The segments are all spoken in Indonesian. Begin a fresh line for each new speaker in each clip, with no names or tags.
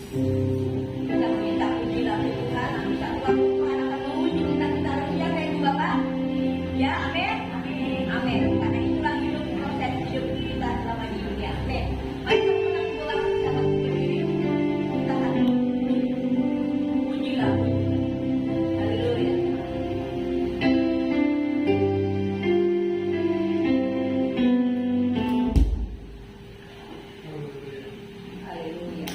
Kita meminta puji lagi Tuhan, minta Tuhan untuk anak memuji kita rupiah kayak itu Bapak. Ya, amin. Amin. Amin. Karena itulah hidup proses hidup kita selama di dunia. Amin. Mari kita pulang sama berdiri. Kita akan puji lagi. Haleluya. Haleluya.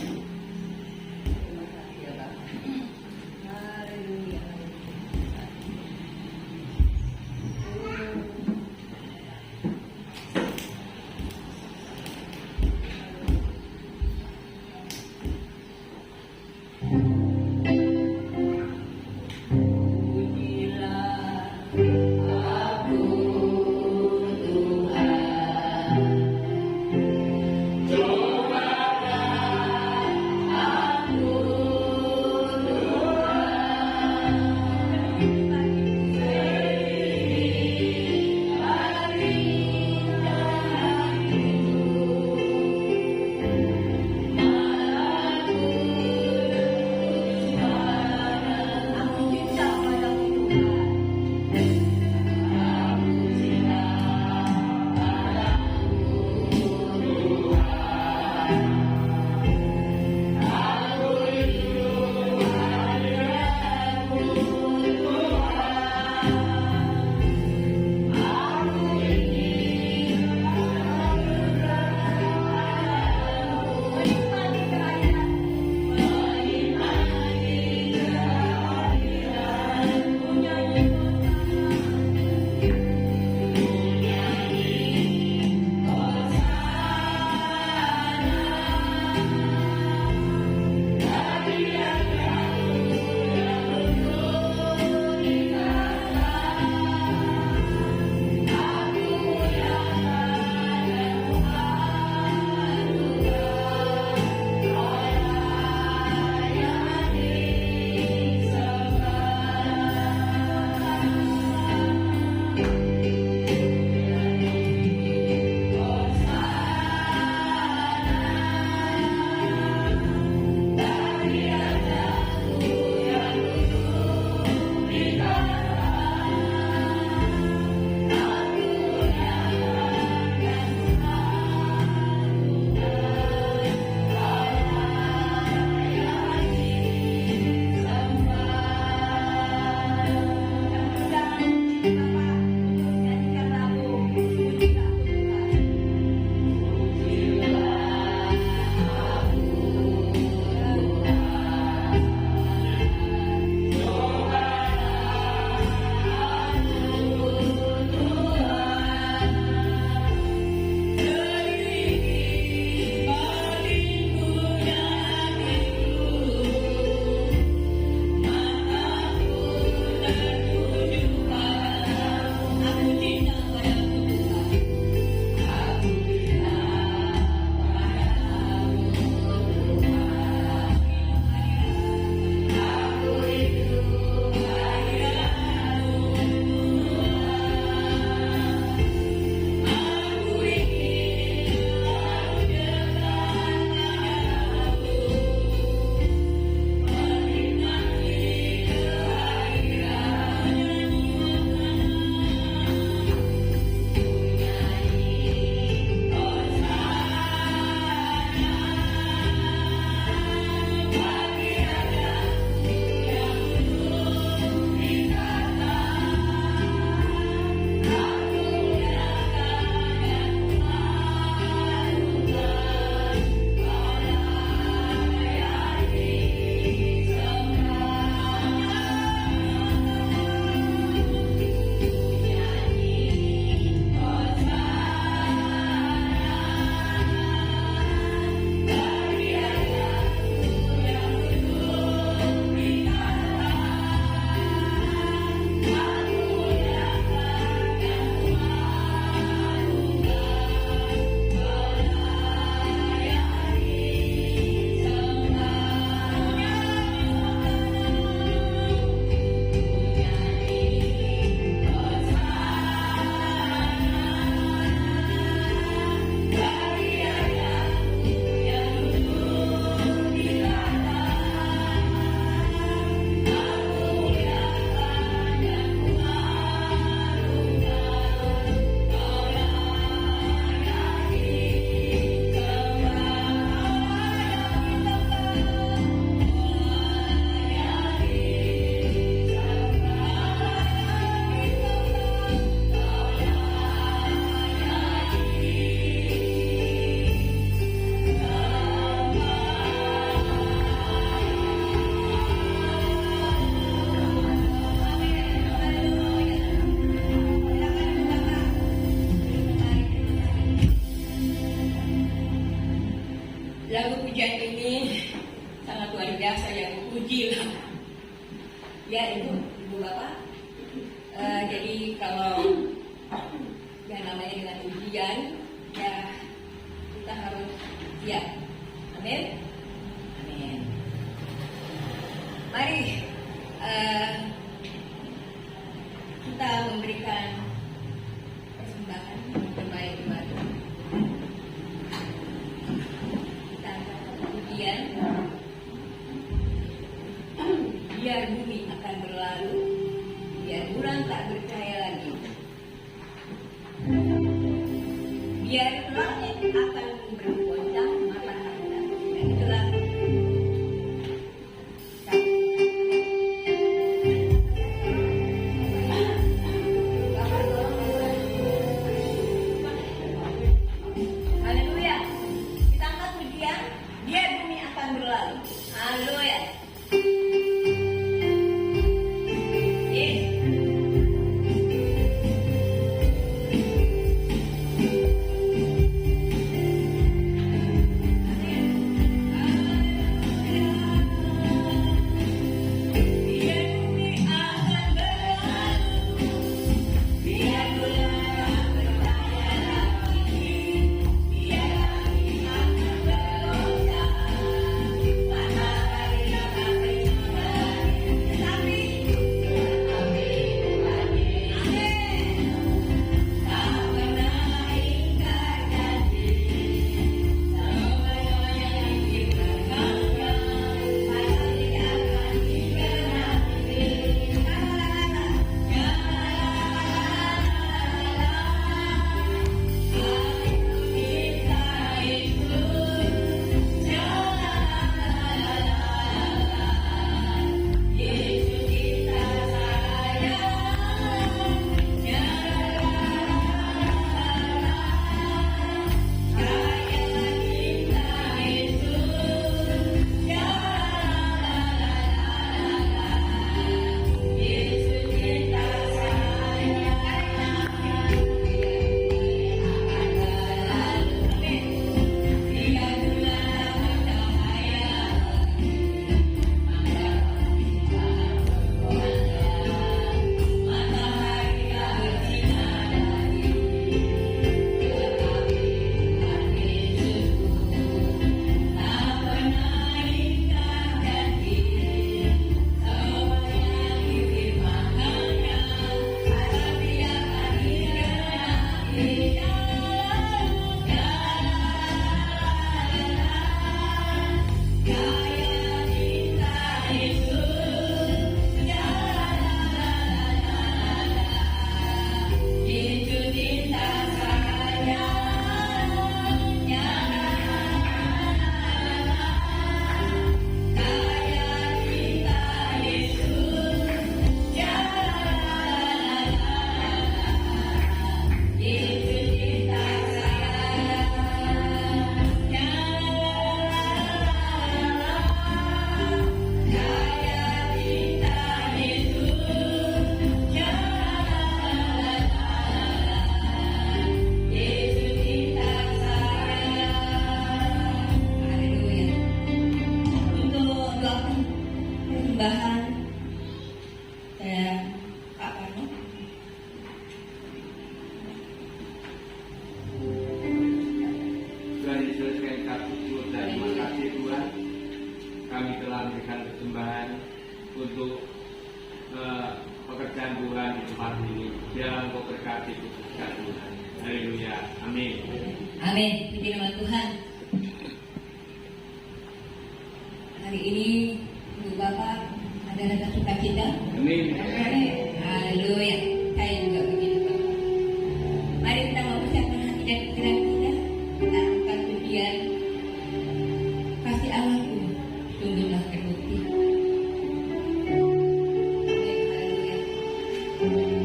pujian ini sangat luar biasa yang puji lah. Ya Ibu Bapak. Jadi kalau yang namanya dengan ujian, ya kita harus siap. Amin. Amin. Mari kita memberikan persembahan yang terbaik buat kita. Ujian, biar bumi akan berlalu, biar bulan tak bercahaya lagi, biar langit akan bergoncang, matahari dan itulah haleluya. Kita angkat pujian, biar bumi akan berlalu. Haleluya. Persembahan saya Pak Parno.
Tuhan Yesus kami bersyukur dan terima kasih Tuhan, kami telah memberikan persembahan untuk pekerjaan Tuhan di tempat ini. Biarlah Engkau berkati khususkan Tuhan. Haleluya. Amin.
Amin. Puji nama Tuhan. Hari ini Ibu Bapak ada rasa sukacita.
Amin.
Haleluya. Saya juga begitu Bapak. Mari kita mempersiapkan hati dan pikiran kita. Kita angkat pujian. Kasih Allahku sungguhlah terbukti. Haleluya.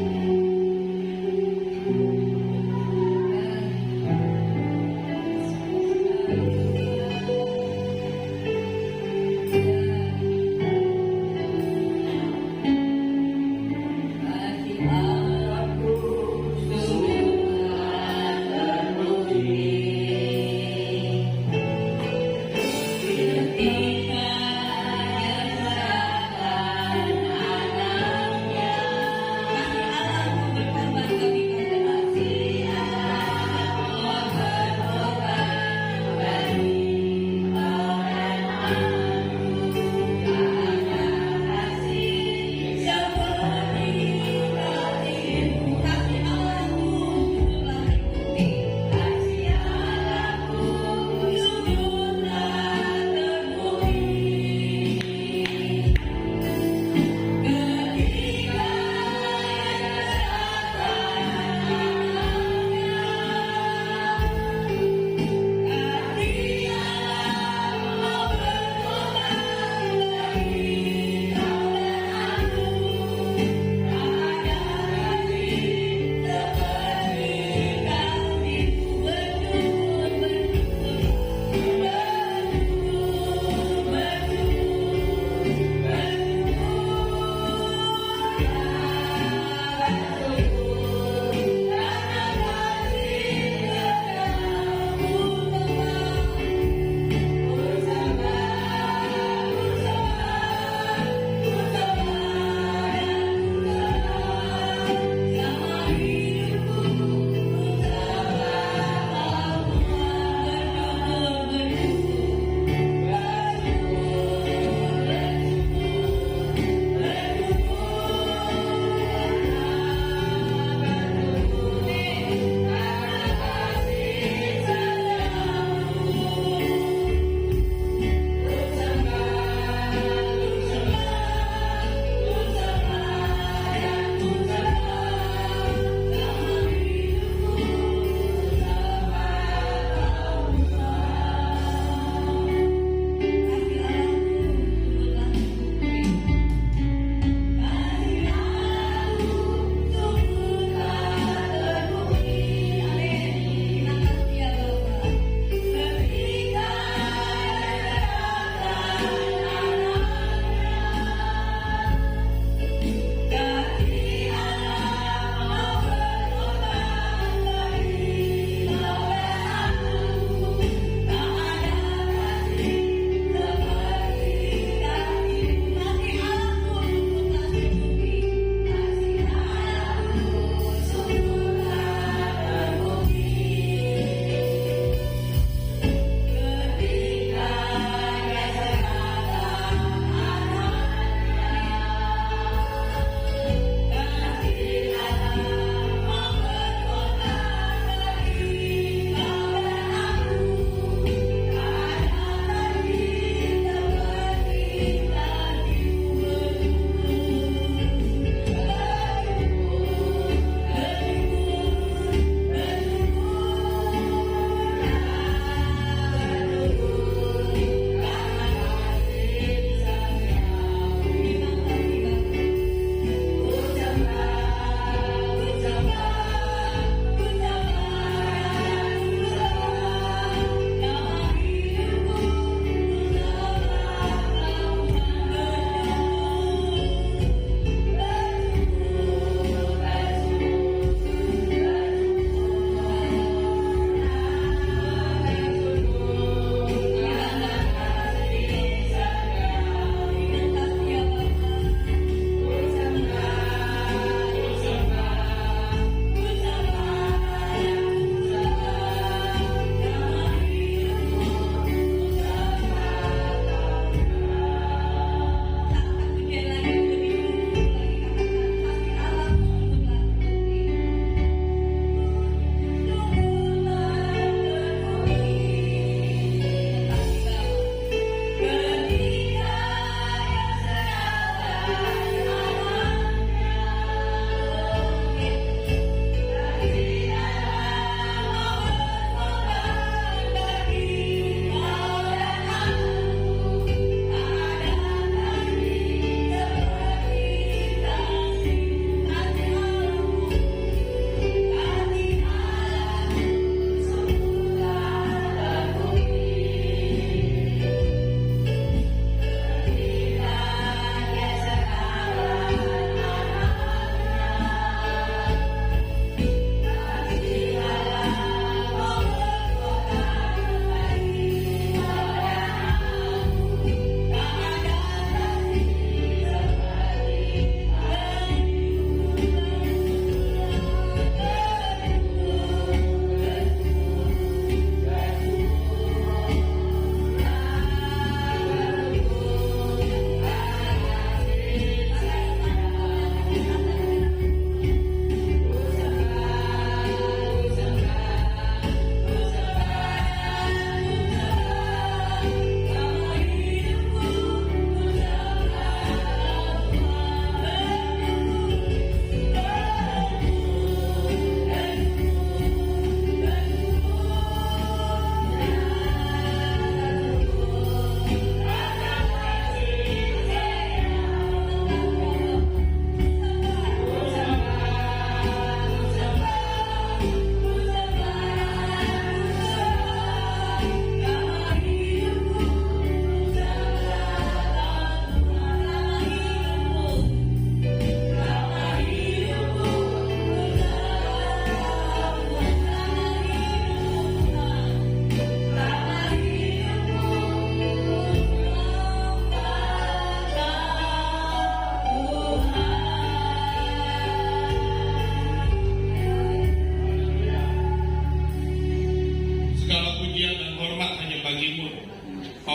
Kasih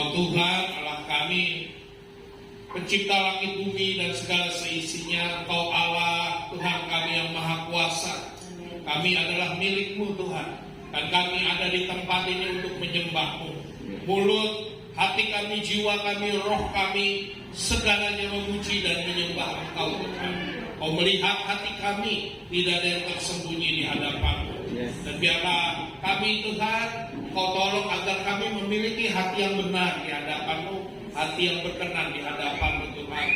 Engkau Tuhan Allah kami, pencipta langit bumi dan segala seisinya. Engkau Allah Tuhan kami yang maha kuasa. Kami adalah milik-Mu Tuhan, dan kami ada di tempat ini untuk menyembah-Mu. Mulut, hati kami, jiwa kami, roh kami, segalanya memuji dan menyembah Engkau Tuhan. Kau melihat hati kami, tidak ada yang tersembunyi di hadapan-Mu. Dan biarlah kami Tuhan, Kau tolong agar kami memiliki hati yang benar di hadapan-Mu, hati yang berkenan di hadapan-Mu Tuhan.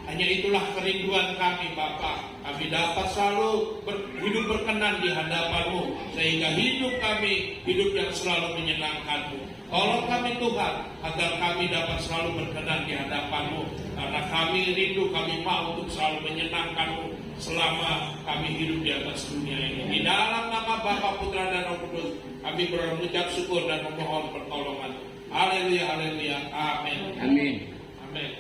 Hanya itulah kerinduan kami Bapa. Kami dapat selalu hidup berkenan di hadapan-Mu, sehingga hidup kami hidup yang selalu menyenangkan-Mu. Tolong kami Tuhan, agar kami dapat selalu berkenan di hadapan-Mu, karena kami rindu, kami mau untuk selalu menyenangkan-Mu selama kami hidup di atas dunia ini. Di dalam nama Bapa, Putra dan Roh Kudus, kami berucap syukur dan memohon pertolongan. Haleluya, haleluya, amin.
Amin.
Amin.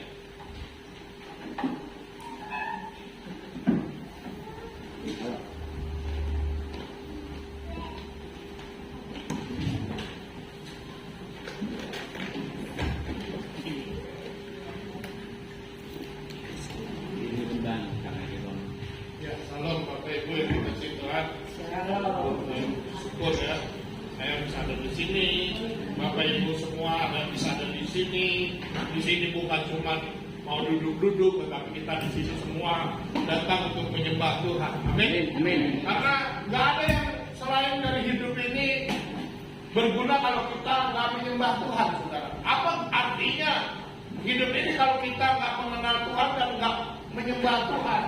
Ya, salam Bapak Ibu yang dikasihi Tuhan. Syukur ya, saya bisa ada di sini. Bapak Ibu semua ada bisa ada di sini. Di sini bukan cuma mau duduk-duduk, tetapi kita di sini semua datang untuk menyembah Tuhan. Amin.
Amin.
Karena nggak ada yang selain dari hidup ini berguna kalau kita nggak menyembah Tuhan, saudara. Apa artinya hidup ini kalau kita nggak mengenal Tuhan dan nggak menyembah Tuhan?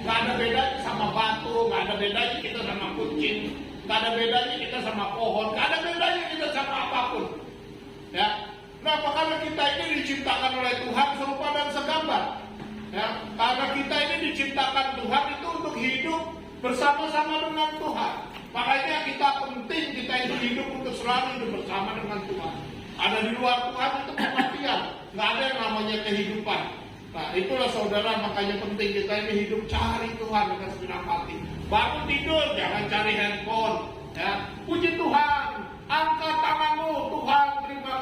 Nggak ada bedanya sama batu, nggak ada bedanya kita sama kucing, nggak ada bedanya kita sama pohon, nggak ada bedanya kita sama apapun. Ya, nah karena kita ini diciptakan oleh Tuhan serupa dan segambar. Ya, karena kita ini diciptakan Tuhan itu untuk hidup bersama-sama dengan Tuhan. Makanya kita penting kita itu hidup untuk selalu hidup bersama dengan Tuhan. Ada di luar Tuhan itu kematian, nggak ada yang namanya kehidupan. Nah itulah saudara, makanya penting kita ini hidup cari Tuhan dengan segenap hati. Bangun tidur jangan cari handphone. Ya, puji Tuhan, angkat tanganmu, Tuhan terima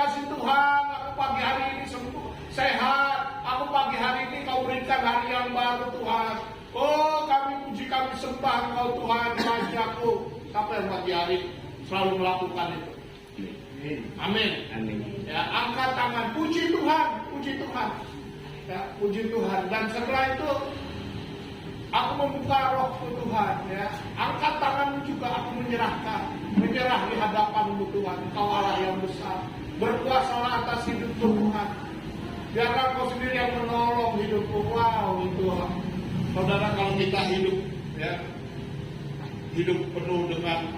kasih Tuhan. Aku pagi hari ini sembuh, sehat. Aku pagi hari ini Kau berikan hari yang baru Tuhan. Oh kami puji, kami sembah Engkau Tuhan, rajaku. Siapa yang pagi hari selalu melakukan itu? Amin.
Amin.
Ya, angkat tangan, puji Tuhan, puji Tuhan. Ya, puji Tuhan. Dan setelah itu aku membuka rohku Tuhan, ya. Angkat tanganmu juga aku menyerah di hadapan-Mu Tuhan. Engkau Allah yang besar, berkuasa atas hidupku Tuhan. Biarlah Kau sendiri yang menolong hidupku. Wow, itu saudara, kalau kita hidup, ya, hidup penuh dengan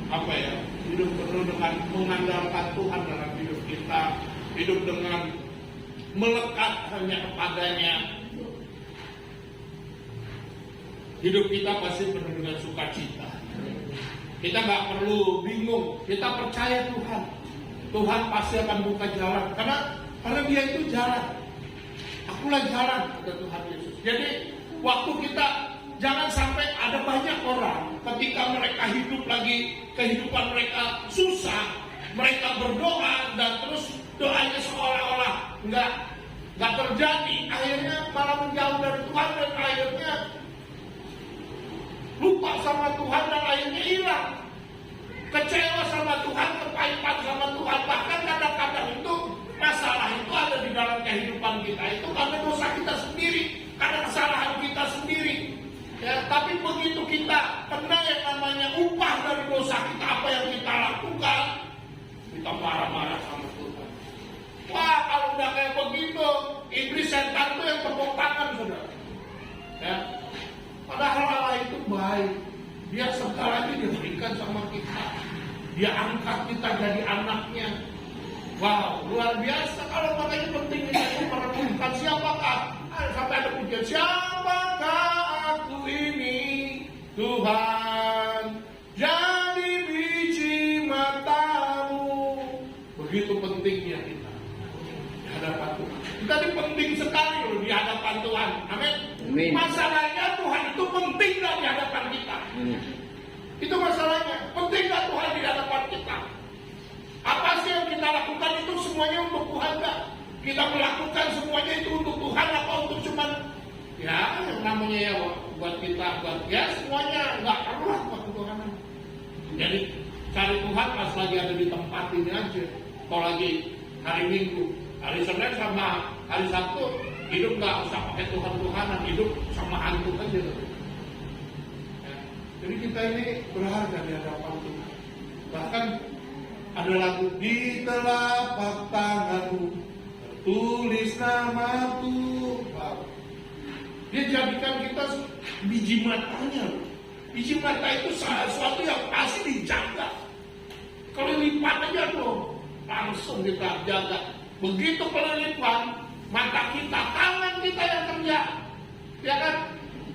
apa ya? Hidup penuh dengan mengandalkan Tuhan dalam hidup kita, hidup dengan melekat hanya kepadanya. Hidup kita pasti penuh dengan sukacita. Kita nggak perlu bingung, kita percaya Tuhan. Tuhan pasti akan buka jalan, karena Dia itu jalan. Akulah jalan, kata Tuhan Yesus. Jadi waktu kita jangan sampai ada banyak orang ketika mereka hidup lagi kehidupan mereka susah, mereka berdoa dan terus doanya seolah-olah nggak terjadi, akhirnya malah menjauh dari Tuhan dan akhirnya lupa sama Tuhan dan akhirnya hilang, kecewa sama Tuhan, kepahitan sama Tuhan. Bahkan kadang-kadang itu masalah itu ada di dalam kehidupan kita itu karena dosa kita sendiri, karena kesalahan kita sendiri. Ya, tapi begitu kita kena yang namanya upah dari dosa kita, apa yang kita lakukan, kita marah-marah sama Tuhan. Wah, kalau udah kayak begitu, iblis setan itu yang tepuk tangan, saudara. Ya, padahal Allah itu baik. Dia segalanya diberikan sama kita. Dia angkat kita jadi anaknya. Wow, luar biasa. Kalau makanya penting kita merenungkan siapakah. Sampai ada pujian, siapakah aku ini, Tuhan, jadi biji matamu. Begitu pentingnya kita di hadapan Tuhan. Kita ini penting sekali loh di hadapan Tuhan. Amin.
Amin.
Masalahnya Tuhan itu penting gak di hadapan kita? Itu masalahnya. Penting gak Tuhan di hadapan kita? semuanya untuk Tuhan nggak? Kita melakukan semuanya itu untuk Tuhan apa untuk cuman ya yang namanya ya buat kita buat ya semuanya nggak perlu lah buat Tuhan. Jadi cari Tuhan pas lagi ada di tempat ini aja. Kalau lagi hari Minggu, hari Senin sama hari Sabtu hidup nggak usah pakai Tuhan-Tuhanan, hidup sama hantu aja. Ya. Jadi kita ini berharga di hadapan Tuhan. Bahkan ada lagu di telapak tanganmu tulis nama Tuhan. Dia jadikan kita biji matanya. Biji mata itu sesuatu yang pasti dijaga. Kalau lipat aja tuh, langsung kita jaga. Begitu kelilipan, mata kita, tangan kita yang kerja, ya kan?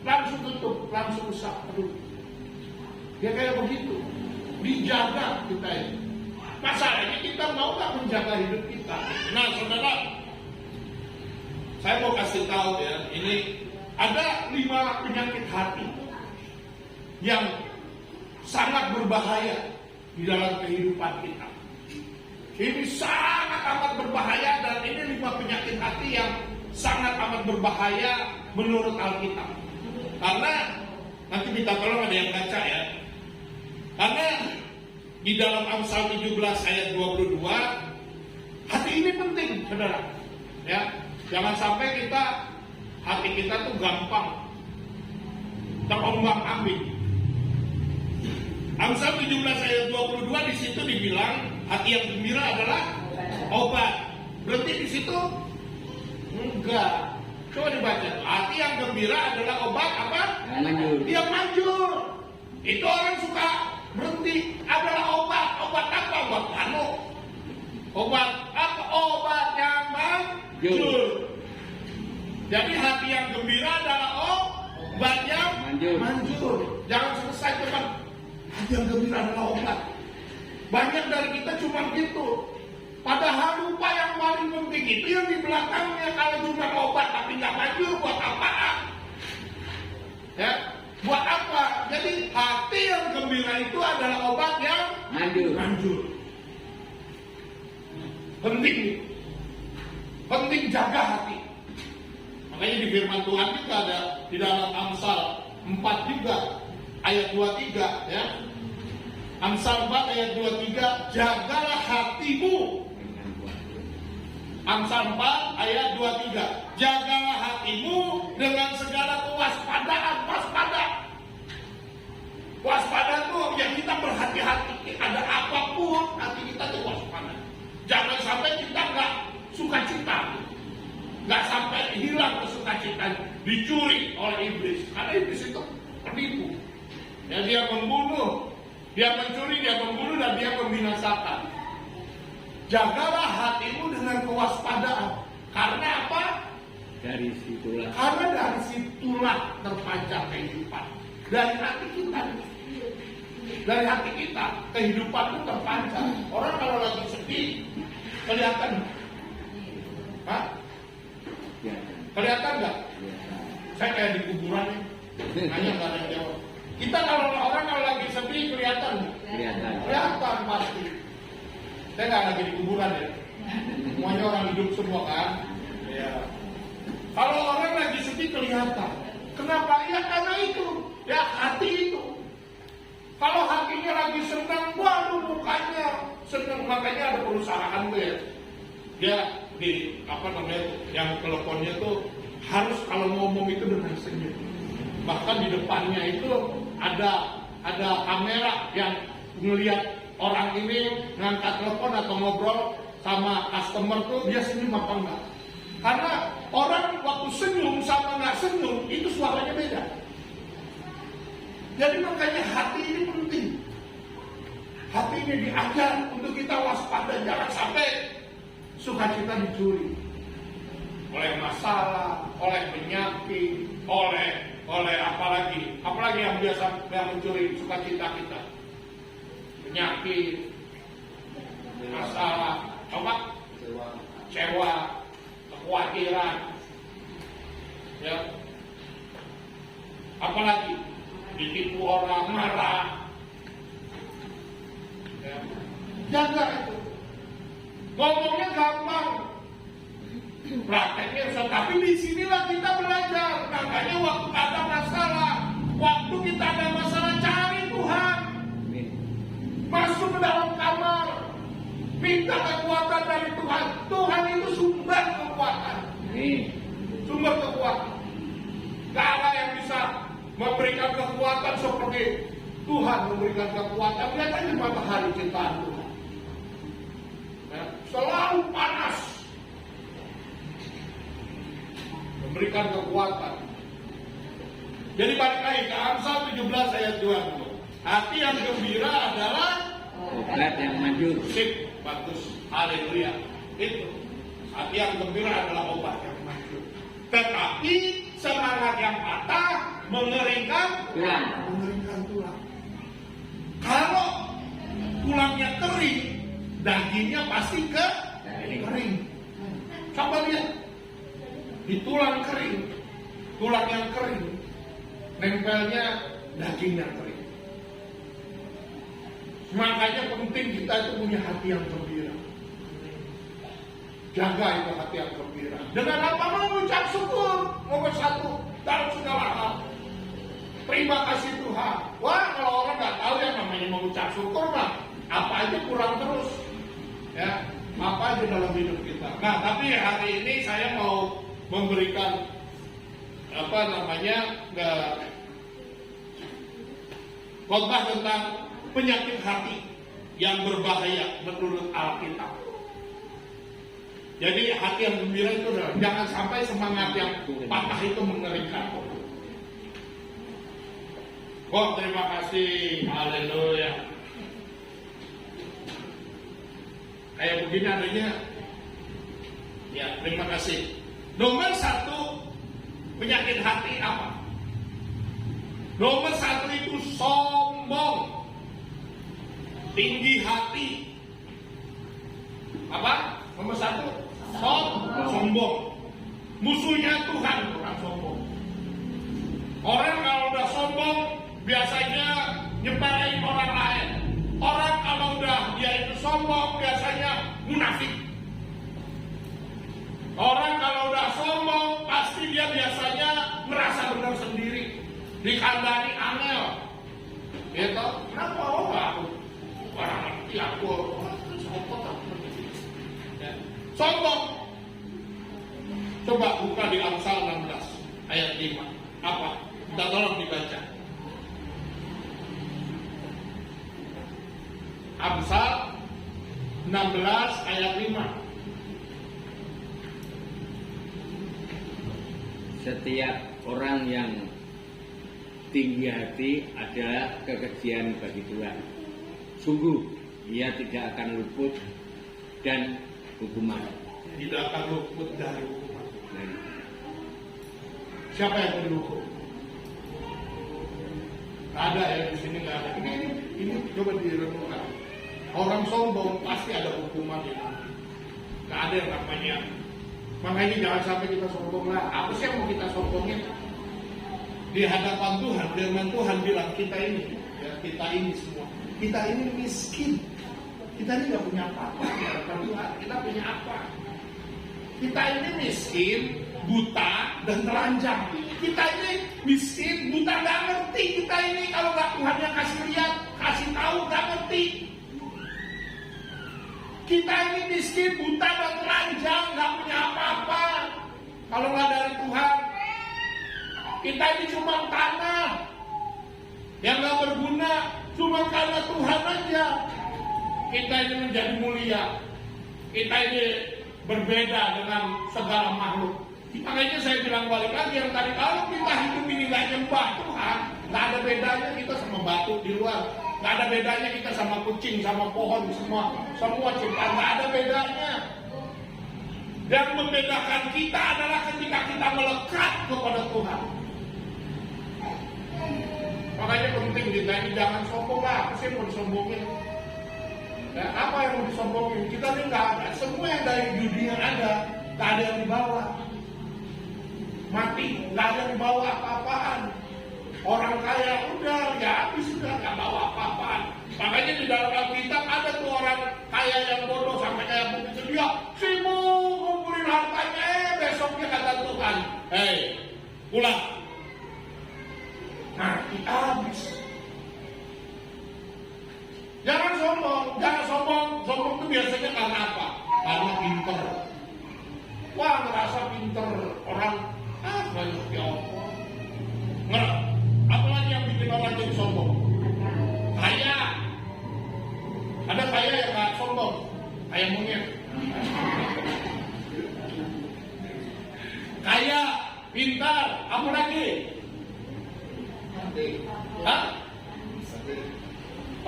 Langsung tutup, langsung rusak. Aduh. Ya kayak begitu. Dijaga kita ini. Masalahnya kita mau nggak menjaga hidup kita. Nah, saudara, saya mau kasih tahu ya, ini ada 5 penyakit hati yang sangat berbahaya di dalam kehidupan kita. Ini sangat amat berbahaya dan ini 5 penyakit hati yang sangat amat berbahaya menurut Alkitab. Karena nanti minta tolong ada yang baca ya. Karena di dalam Amsal 17 ayat 22 hati ini penting, saudara. Ya, jangan sampai hati kita tuh gampang terombang-ambing. Amsal 17 ayat 22 di situ dibilang hati yang gembira adalah obat. Berarti di situ enggak. Coba dibaca. Hati yang gembira adalah obat apa?
Manjur.
Dia manjur. Itu orang suka berhenti. Adalah obat. Obat apa? Obat kanu. Obat apa? Obat yang manjur. Jadi hati yang gembira adalah obat yang manjur. Jangan selesai cuma hati yang gembira adalah obat. Banyak dari kita cuma gitu. Padahal lupa yang paling penting itu yang di belakangnya. Kalau cuma obat tapi nggak manjur, buat apaan? Ya, buat apa? Jadi hati yang gembira itu adalah obat yang manjur. Penting. Penting jaga hati. Makanya di firman Tuhan juga ada di dalam Amsal 4 juga ayat 23 ya. Amsal 4 ayat 23, jagalah hatimu. Amsal 4 ayat 23, jagalah hatimu dengan segala kewaspadaan. Waspada tuh yang kita berhati-hati. Ada apapun hati kita tuh waspada. Jangan sampai kita nggak sukacita. Nggak sampai hilang kesukacita, dicuri oleh iblis. Karena iblis itu penipu. Ya, dia membunuh, dia mencuri, dia membunuh, dan dia membinasakan. Jagalah hatimu dengan kewaspadaan. Karena apa?
Dari situlah.
Karena dari situlah terpancar kehidupan. Dari hati kita. Dari hati kita, kehidupan itu terpancar. Orang kalau lagi sedih, kelihatan. Hah? Kelihatan nggak? Saya kayak di kuburan nih. Hanya nggak ada yang jawab. Kita kalau orang kalau lagi sedih kelihatan nggak? Kelihatan pasti. Saya nggak lagi di kuburan ya. Semuanya orang hidup semua kan. Ya. Kalau orang lagi sedih kelihatan. Kenapa? Ya karena itu. Ya hati itu. Kalau hatinya lagi senang, waduh mukanya senang. Makanya ada perusahaan tuh ya. Dia di apa namanya yang teleponnya tuh harus kalau ngomong itu dengan senyum. Bahkan di depannya itu ada kamera yang ngelihat orang ini ngangkat telepon atau ngobrol sama customer tuh dia senyum apa enggak. Karena orang waktu senyum sama nggak senyum itu suaranya beda. Jadi makanya hati ini penting. Hati ini diajar untuk kita waspada, jangan sampai sukacita dicuri oleh masalah, oleh penyakit, oleh apalagi yang biasa yang mencuri sukacita kita, penyakit, masalah, kecewa, kekhawatiran, ya, apalagi ditipu orang, marah, ya. Jaga itu. Ngomongnya gampang, prakteknya susah. Tapi disinilah kita belajar. Makanya waktu ada masalah, waktu kita ada masalah, cari Tuhan. Masuk ke dalam kamar, minta kekuatan dari Tuhan. Tuhan itu sumber kekuatan. Sumber kekuatan. Gak ada yang bisa memberikan kekuatan seperti Tuhan memberikan kekuatan. Lihat aja matahari ciptaan Tuhan. Ya, selalu panas. Memberikan kekuatan. Jadi balik lagi ke Amsal 17 ayat 20. Hati yang gembira adalah
obat yang manjur.
sip, bagus, haleluya. Itu hati yang gembira adalah obat yang manjur. Tetapi semangat yang patah mengeringkan tulang. Kalau tulangnya kering, dagingnya pasti kering. Coba lihat di tulang kering, tulang yang kering, nempelnya daging yang kering. Makanya penting kita itu punya hati yang gembira. Jaga itu hati yang gembira. Dengan apa? Mengucap syukur. Nomor satu dalam segala hal. Terima kasih Tuhan. Wah, kalau orang nggak tahu yang namanya mengucap syukur mah apa aja kurang terus. Ya, apa aja dalam hidup kita. Nah, tapi hari ini saya mau memberikan khotbah tentang penyakit hati yang berbahaya menurut Alkitab. Jadi hati yang gembira itu adalah jangan sampai semangat yang patah itu mengeringkan. Oh, terima kasih, haleluya. Kayak begini adanya. Ya, terima kasih. Nomor satu penyakit hati apa? Nomor satu itu sombong. Tinggi hati. Apa? Nomor satu sombong. Musuhnya Tuhan orang sombong. Orang kalau udah sombong biasanya nyepelein orang lain. Orang kalau udah dia itu sombong biasanya munafik. Orang kalau udah sombong pasti dia biasanya merasa benar sendiri, dikandani angel. Gitu? Kenapa aku? Orang ngerti aku sombong. Ya. Sombong. Coba buka di Amsal 16 ayat 5. Apa? Kita tolong dibaca. Amsal 16 ayat 5.
Setiap orang yang tinggi hati adalah kekejian bagi Tuhan. Sungguh ia tidak akan luput dan hukuman.
Tidak akan luput dari hukuman. Siapa yang dihukum? Ada ya di sini nggak ada. Ini coba direnungkan. Orang sombong pasti ada hukuman di nanti. Nggak ada yang namanya. Makanya jangan sampai kita sombong lah. Apa sih yang mau kita sombongin? Di hadapan Tuhan, firman Tuhan bilang kita ini, ya, kita ini semua, kita ini miskin. Kita ini nggak punya apa-apa di hadapan Tuhan. Kita punya apa? Kita ini miskin, buta dan telanjang. Kita ini miskin, buta, nggak ngerti. Kita ini kalau nggak Tuhan yang kasih lihat, kasih tahu, nggak ngerti. Kita ini miskin, buta dan telanjang, nggak punya apa-apa. Kalau nggak dari Tuhan, kita ini cuma tanah yang nggak berguna, cuma karena Tuhan aja. Kita ini menjadi mulia. Kita ini berbeda dengan segala makhluk. Makanya saya bilang balik lagi yang tadi, kalau kita hidup ini nggak nyembah Tuhan, nggak ada bedanya kita sama batu di luar, nggak ada bedanya kita sama kucing, sama pohon, semua ciptaan, nggak ada bedanya. Yang membedakan kita adalah ketika kita melekat kepada Tuhan. Makanya penting kita ini jangan sombong lah, apa sih mau disombongin? Nah, apa yang mau disombongin? Kita ini nggak ada, semua yang dari dunia ada, nggak ada yang dibawa. Mati, nggak ada yang dibawa apa-apaan. Orang kaya udah, ya habis sudah nggak bawa apa-apaan. Makanya di dalam Alkitab ada tuh orang kaya yang bodoh sampai kayak begitu, dia sibuk ngumpulin hartanya, besoknya kata Tuhan, hei, pulang. Mati habis. Jangan sombong, jangan sombong. Sombong itu biasanya karena apa? Karena pinter. Wah, ngerasa pinter orang. Banyak ya Allah. Ngerti? Apalagi yang bikin orang jadi sombong? Kaya. Ada kaya yang gak sombong? Kaya monyet. Kaya, pintar, apa lagi? Hah?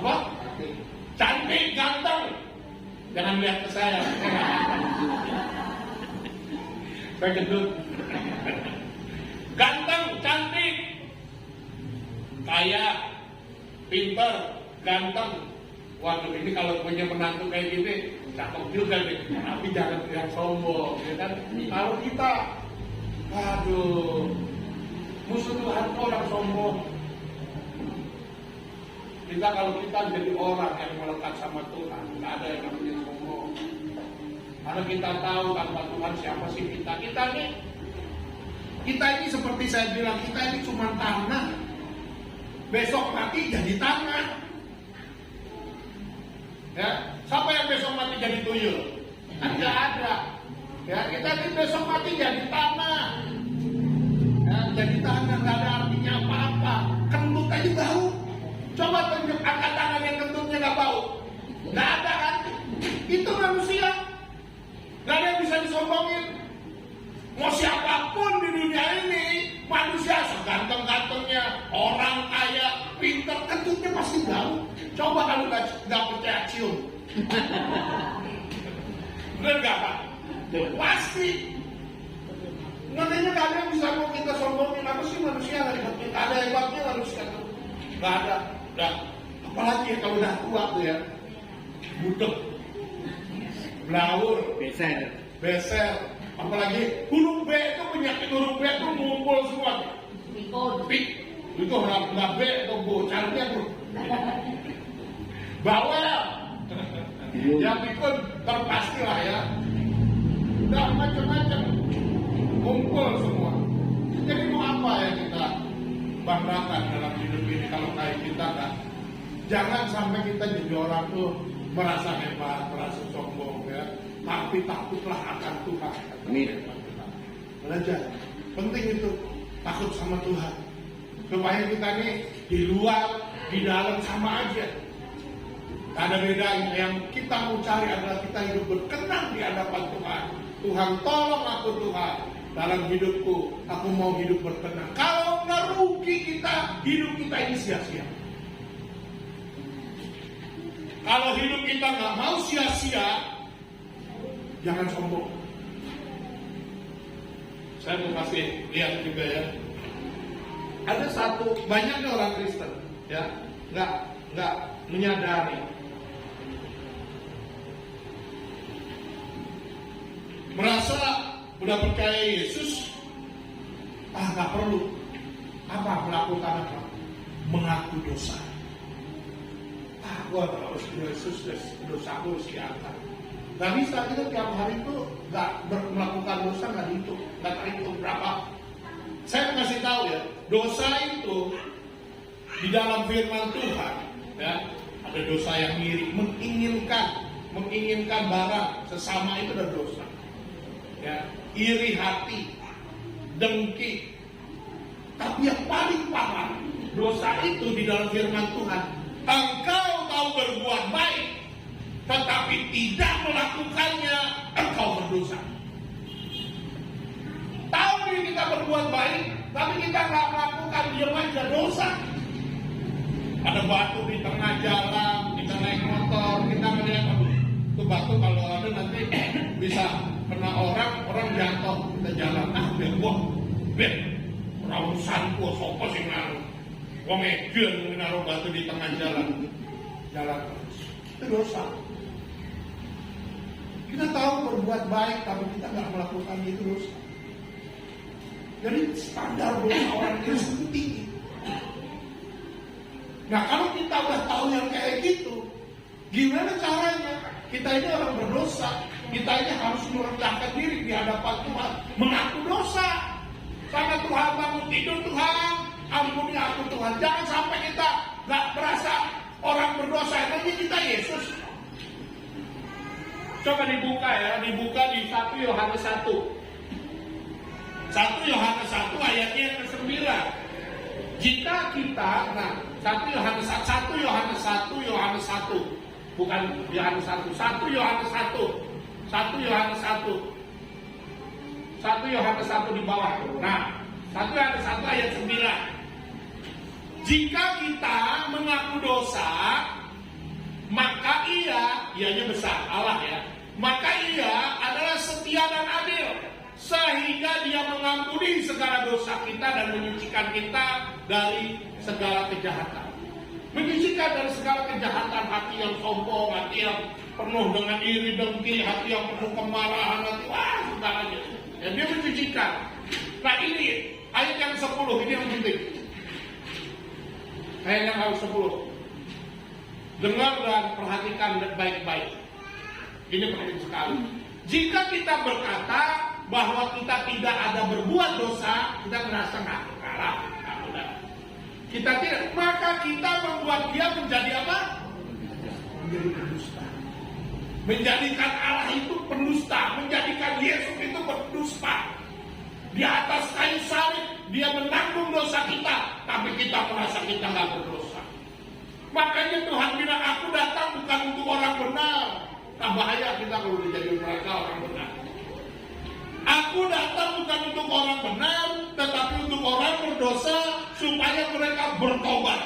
Apa? Cantik, ganteng. Jangan lihat ke saya. Saya gendut. Ganteng, cantik, kaya, pinter, ganteng. Waduh, ini kalau punya menantu kayak gini, cakep juga nih. Tapi jangan yang sombong, ya kan? Kalau kita, aduh, musuh Tuhan orang sombong. Kalau kita jadi orang yang melekat sama Tuhan, nggak ada yang namanya sombong. Karena kita tahu tanpa Tuhan siapa sih kita. Kita ini seperti saya bilang, kita ini cuma tanah. Besok mati jadi tanah. Ya, siapa yang besok mati jadi tuyul? Kan nggak ada. Ya, kita ini besok mati jadi tanah. Ya, jadi tanah nggak ada artinya apa-apa. Kentut aja bau. Coba tunjuk angkat tangan yang kentutnya nggak bau. Nggak ada kan? Itu manusia. Nggak ada yang bisa disombongin. Mau siapapun di dunia ini, manusia seganteng-gantengnya, orang kaya, pinter, kentutnya pasti bau. Coba kalau nggak percaya cium. Bener nggak Pak? Pasti. Nantinya nggak ada yang bisa mau kita sombongin. Apa sih manusia nggak hebatnya? Nggak ada hebatnya manusia tuh. Nggak ada. Nah, apalagi kalau udah tua tuh ya, budek, blaur, beser. Apalagi huruf B itu penyakit huruf B itu ngumpul semua. Itu nggak B atau bocarnya tuh. Bawel. Yang ikut terpasti lah ya. Udah macam-macam. Ngumpul semua. Jadi mau apa yang kita banggakan dalam hidup ini kalau kayak kita kan? Jangan sampai kita jadi orang tuh merasa hebat, merasa sombong ya. Tapi takutlah akan Tuhan. Belajar. Penting itu. Takut sama Tuhan. Supaya kita nih di luar, di dalam sama aja. Gak ada bedanya. Yang kita mau cari adalah kita hidup berkenan di hadapan Tuhan. Tuhan tolong aku Tuhan. Dalam hidupku, aku mau hidup berkenan. Kalau nggak rugi kita, hidup kita ini sia-sia. Kalau hidup kita nggak mau sia-sia, jangan sombong. Saya mau kasih lihat juga ya. Ada banyaknya orang Kristen, ya, nggak menyadari. Merasa udah percaya Yesus, nggak perlu melakukan apa? Mengaku dosa. Gua harus Yesus, dosaku harus diangkat. Gak bisa kita tiap hari itu nggak melakukan dosa, nggak dihitung, nggak terhitung berapa. Saya kasih tahu ya, dosa itu di dalam firman Tuhan, ya, ada dosa yang iri, menginginkan barang sesama itu ada dosa. Ya, iri hati, dengki. Tapi yang paling parah, dosa itu di dalam firman Tuhan, engkau tahu berbuat baik, tetapi tidak melakukannya, engkau berdosa. Tahu diri kita berbuat baik, tapi kita nggak melakukan, diam aja, dosa. Ada batu di tengah jalan, kita naik motor, kita melihat itu batu kalau ada nanti bisa kena orang jatuh, kita jalan, biar urusan gua sopo sih ngaruh. Wong edun naruh batu di tengah jalan terus. Itu dosa. Kita tahu berbuat baik, tapi kita nggak melakukan itu dosa. Jadi standar dosa orang Kristen tinggi. Nah kalau kita udah tahu yang kayak gitu, gimana caranya? Kita ini orang berdosa. Kita ini harus merendahkan diri di hadapan Tuhan, mengaku dosa. Sama Tuhan bangun tidur, Tuhan ampuni aku Tuhan. Jangan sampai kita nggak merasa orang berdosa, tapi kita Yesus. Coba dibuka ya, dibuka di 1 Yohanes 1. 1 Yohanes 1 ayatnya yang ke-9. Jika kita, nah 1 Yohanes 1, bukan Yohanes 1, 1 Yohanes 1 di bawah. Nah, 1 Yohanes 1 ayat 9. Jika kita mengaku dosa, maka ianya besar, Allah ya. Maka ia adalah setia dan adil, sehingga dia mengampuni segala dosa kita dan menyucikan kita dari segala kejahatan. Menyucikan dari segala kejahatan, hati yang sombong, hati yang penuh dengan iri dengki, hati yang penuh kemarahan, segalanya. Ya, dia mencucikan. Nah ini ayat yang 10, ini yang penting. Ayat yang 10. Dengar dan perhatikan baik-baik. Ini penting sekali. Jika kita berkata bahwa kita tidak ada berbuat dosa, kita merasa nggak kalah. Kita tidak, maka kita membuat dia menjadi apa? Menjadi pendusta. Menjadikan Allah itu pendusta, menjadikan Yesus itu pendusta. Di atas kayu salib dia menanggung dosa kita, tapi kita merasa kita nggak berdosa. Makanya Tuhan bilang, aku datang bukan untuk orang benar. Nah bahaya kita kalau dijadikan mereka orang benar. Aku datang bukan untuk orang benar, tetapi untuk orang berdosa, supaya mereka bertobat.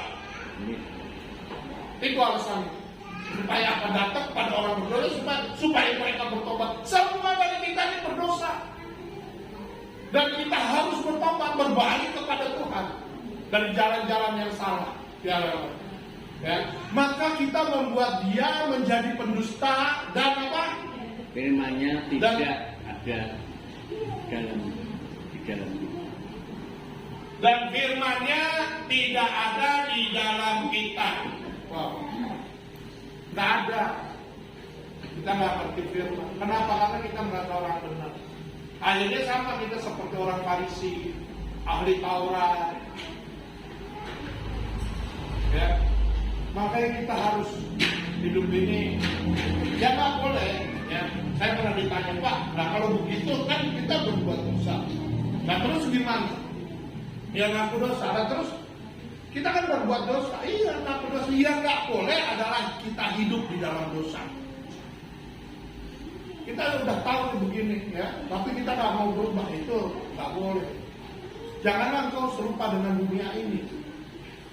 Itu alasannya. Supaya apa? Datang pada orang berdosa, supaya mereka bertobat. Semua dari kita ini berdosa. Dan kita harus bertobat, berbalik kepada Tuhan dari jalan-jalan yang salah. Ya. Maka kita membuat dia menjadi pendusta dan apa?
Firman-Nya tidak ada di dalam
dan firman-Nya tidak ada di dalam kita. Wow. Nggak ada. Kita nggak ngerti firman. Kenapa? Karena kita merasa orang benar. Akhirnya sama kita seperti orang Farisi, ahli Taurat. Ya. Makanya kita harus hidup ini. Ya nggak boleh. Ya. Saya pernah ditanya, Pak, nah kalau begitu kan kita berbuat dosa. Nah terus gimana? Ya ngaku dosa. Nah terus kita kan berbuat dosa. Iya ngaku dosa. Yang nggak boleh adalah kita hidup di dalam dosa. Kita udah tahu begini ya, tapi kita nggak mau berubah, itu nggak boleh. Janganlah engkau serupa dengan dunia ini.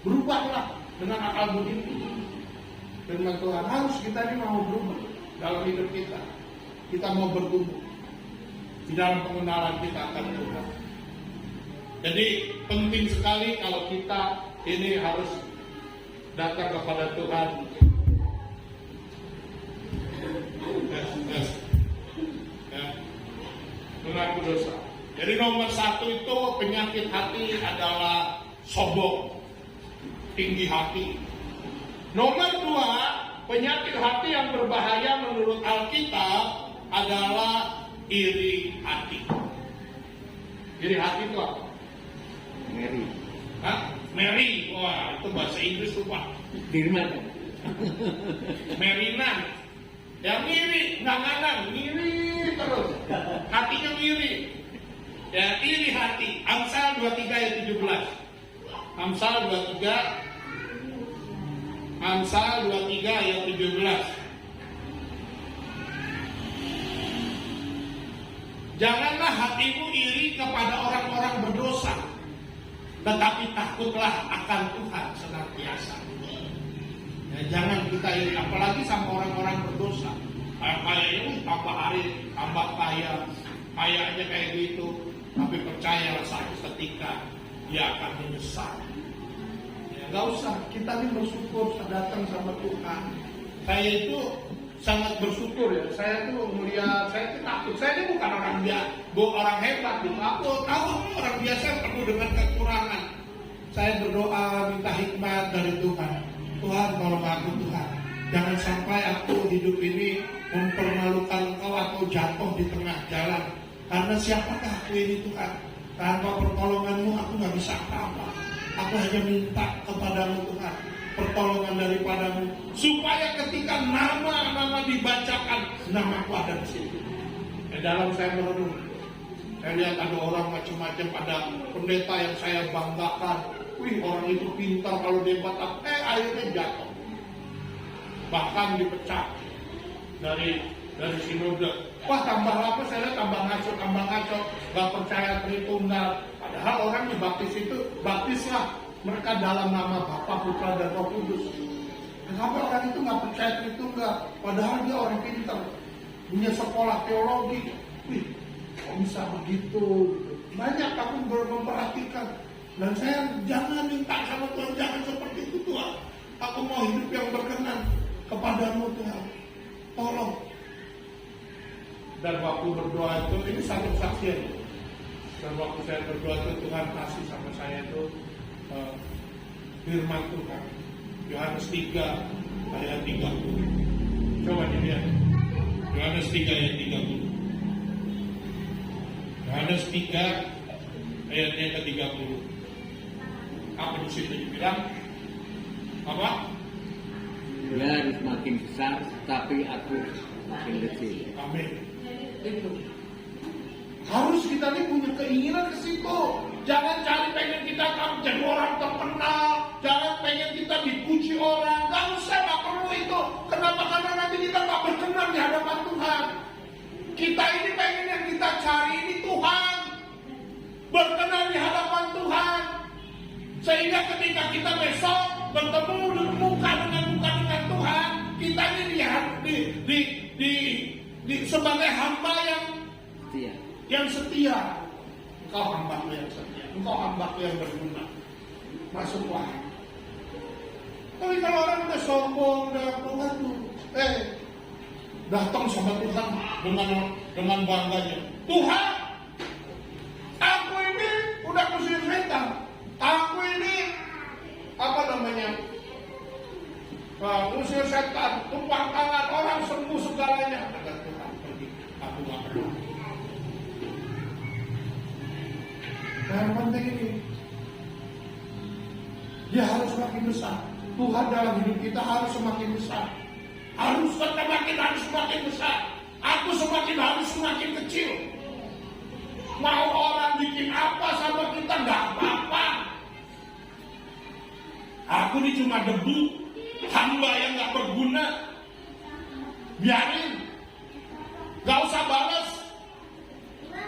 Berubahlah dengan akal budi. Firman Tuhan, harus kita ini mau berubah dalam hidup kita. Kita mau bertumbuh di dalam pengenalan kita akan Tuhan. Jadi penting sekali kalau kita ini harus datang kepada Tuhan. Mengaku dosa. Jadi nomor 1 itu penyakit hati adalah sombong, tinggi hati. Nomor 2, penyakit hati yang berbahaya menurut Alkitab adalah iri hati. Iri hati itu apa?
Mary.
Hah? Mary. Wah, itu bahasa Inggris tuh Pak.
Firman.
Merinan. Yang ngiri, nganganan, ngiri terus. Hatinya ngiri. Ya, iri hati. Amsal 23 ayat 17. Amsal 23 ayat 17. Janganlah hatimu iri kepada orang-orang berdosa, tetapi takutlah akan Tuhan senantiasa. Ya, jangan kita iri, apalagi sama orang-orang berdosa. Kayaknya tambah hari tambah kaya, kayaknya kayak gitu. Tapi percayalah satu ketika dia akan menyesal. Ya, gak usah, kita ini bersyukur datang sama Tuhan. Saya itu sangat bersyukur ya. Saya tuh melihat, saya itu takut. Saya ini bukan orang hebat gitu. Aku tahu orang biasa penuh dengan kekurangan. Saya berdoa minta hikmat dari Tuhan. Tuhan tolong aku Tuhan. Jangan sampai aku hidup ini mempermalukan Engkau atau Karena siapakah aku ini Tuhan? Tanpa pertolongan-Mu aku nggak bisa apa-apa. Aku hanya minta kepadamu Tuhan, pertolongan daripada-Mu, supaya ketika nama-nama dibacakan, namaku ada di situ. Dalam saya merenung, saya lihat ada orang macam-macam, ada pendeta yang saya banggakan. Wih, orang itu pintar kalau debat, akhirnya jatuh. Bahkan dipecat dari sinode. Wah, tambah apa? Saya lihat tambah ngaco. Gak percaya Tritunggal. Padahal orang dibaptis itu, baptislah mereka dalam nama Bapa, Putra, dan Roh Kudus. Kenapa orang itu gak percaya Tritunggal? Padahal dia orang pintar, punya sekolah teologi. Wih, kok bisa begitu? Banyak aku memperhatikan. Dan saya jangan minta sama Tuhan, jangan seperti itu Tuhan. Aku mau hidup yang berkenan kepadamu Tuhan. Tolong. Dan waktu berdoa itu, ini satu kesaksian. Dan waktu saya berdoa itu, Tuhan kasih sama saya itu firman Tuhan. Yohanes 3 ayat 30. Coba dilihat. Yohanes 3 ayat 30. Yohanes 3 ayatnya ke-30. Apa di situ dibilang? Apa?
Dia harus makin besar, tapi aku makin kecil.
Amin. Itu harus kita nih punya keinginan ke situ. Jangan cari pengen kita jadi orang terkenal, jangan pengen kita dipuji orang. Gak usah, gak perlu itu. Kenapa? Karena nanti kita gak berkenan di hadapan Tuhan. Kita ini pengen yang kita cari ini Tuhan, berkenan di hadapan Tuhan. Sehingga ketika kita besok bertemu muka dengan Tuhan, kita ini lihat sebagai hamba yang setia. Engkau hambaku yang setia, engkau hambaku yang berguna. Masuklah. Tapi kalau orang udah sombong, udah waduh, datang sama Tuhan dengan bangganya. Tuhan, aku ini udah kusir setan. Aku ini apa namanya? Usir setan, tumpang tangan, orang sembuh segalanya. Kata Tuhan, pergi. Aku gak perlu. Yang penting ini, dia harus semakin besar. Tuhan dalam hidup kita harus semakin besar. Harus semakin besar. Aku harus semakin kecil. Mau orang bikin apa sama kita gak apa-apa. Aku ini cuma debu, hamba yang gak berguna. Biarin. Gak usah balas,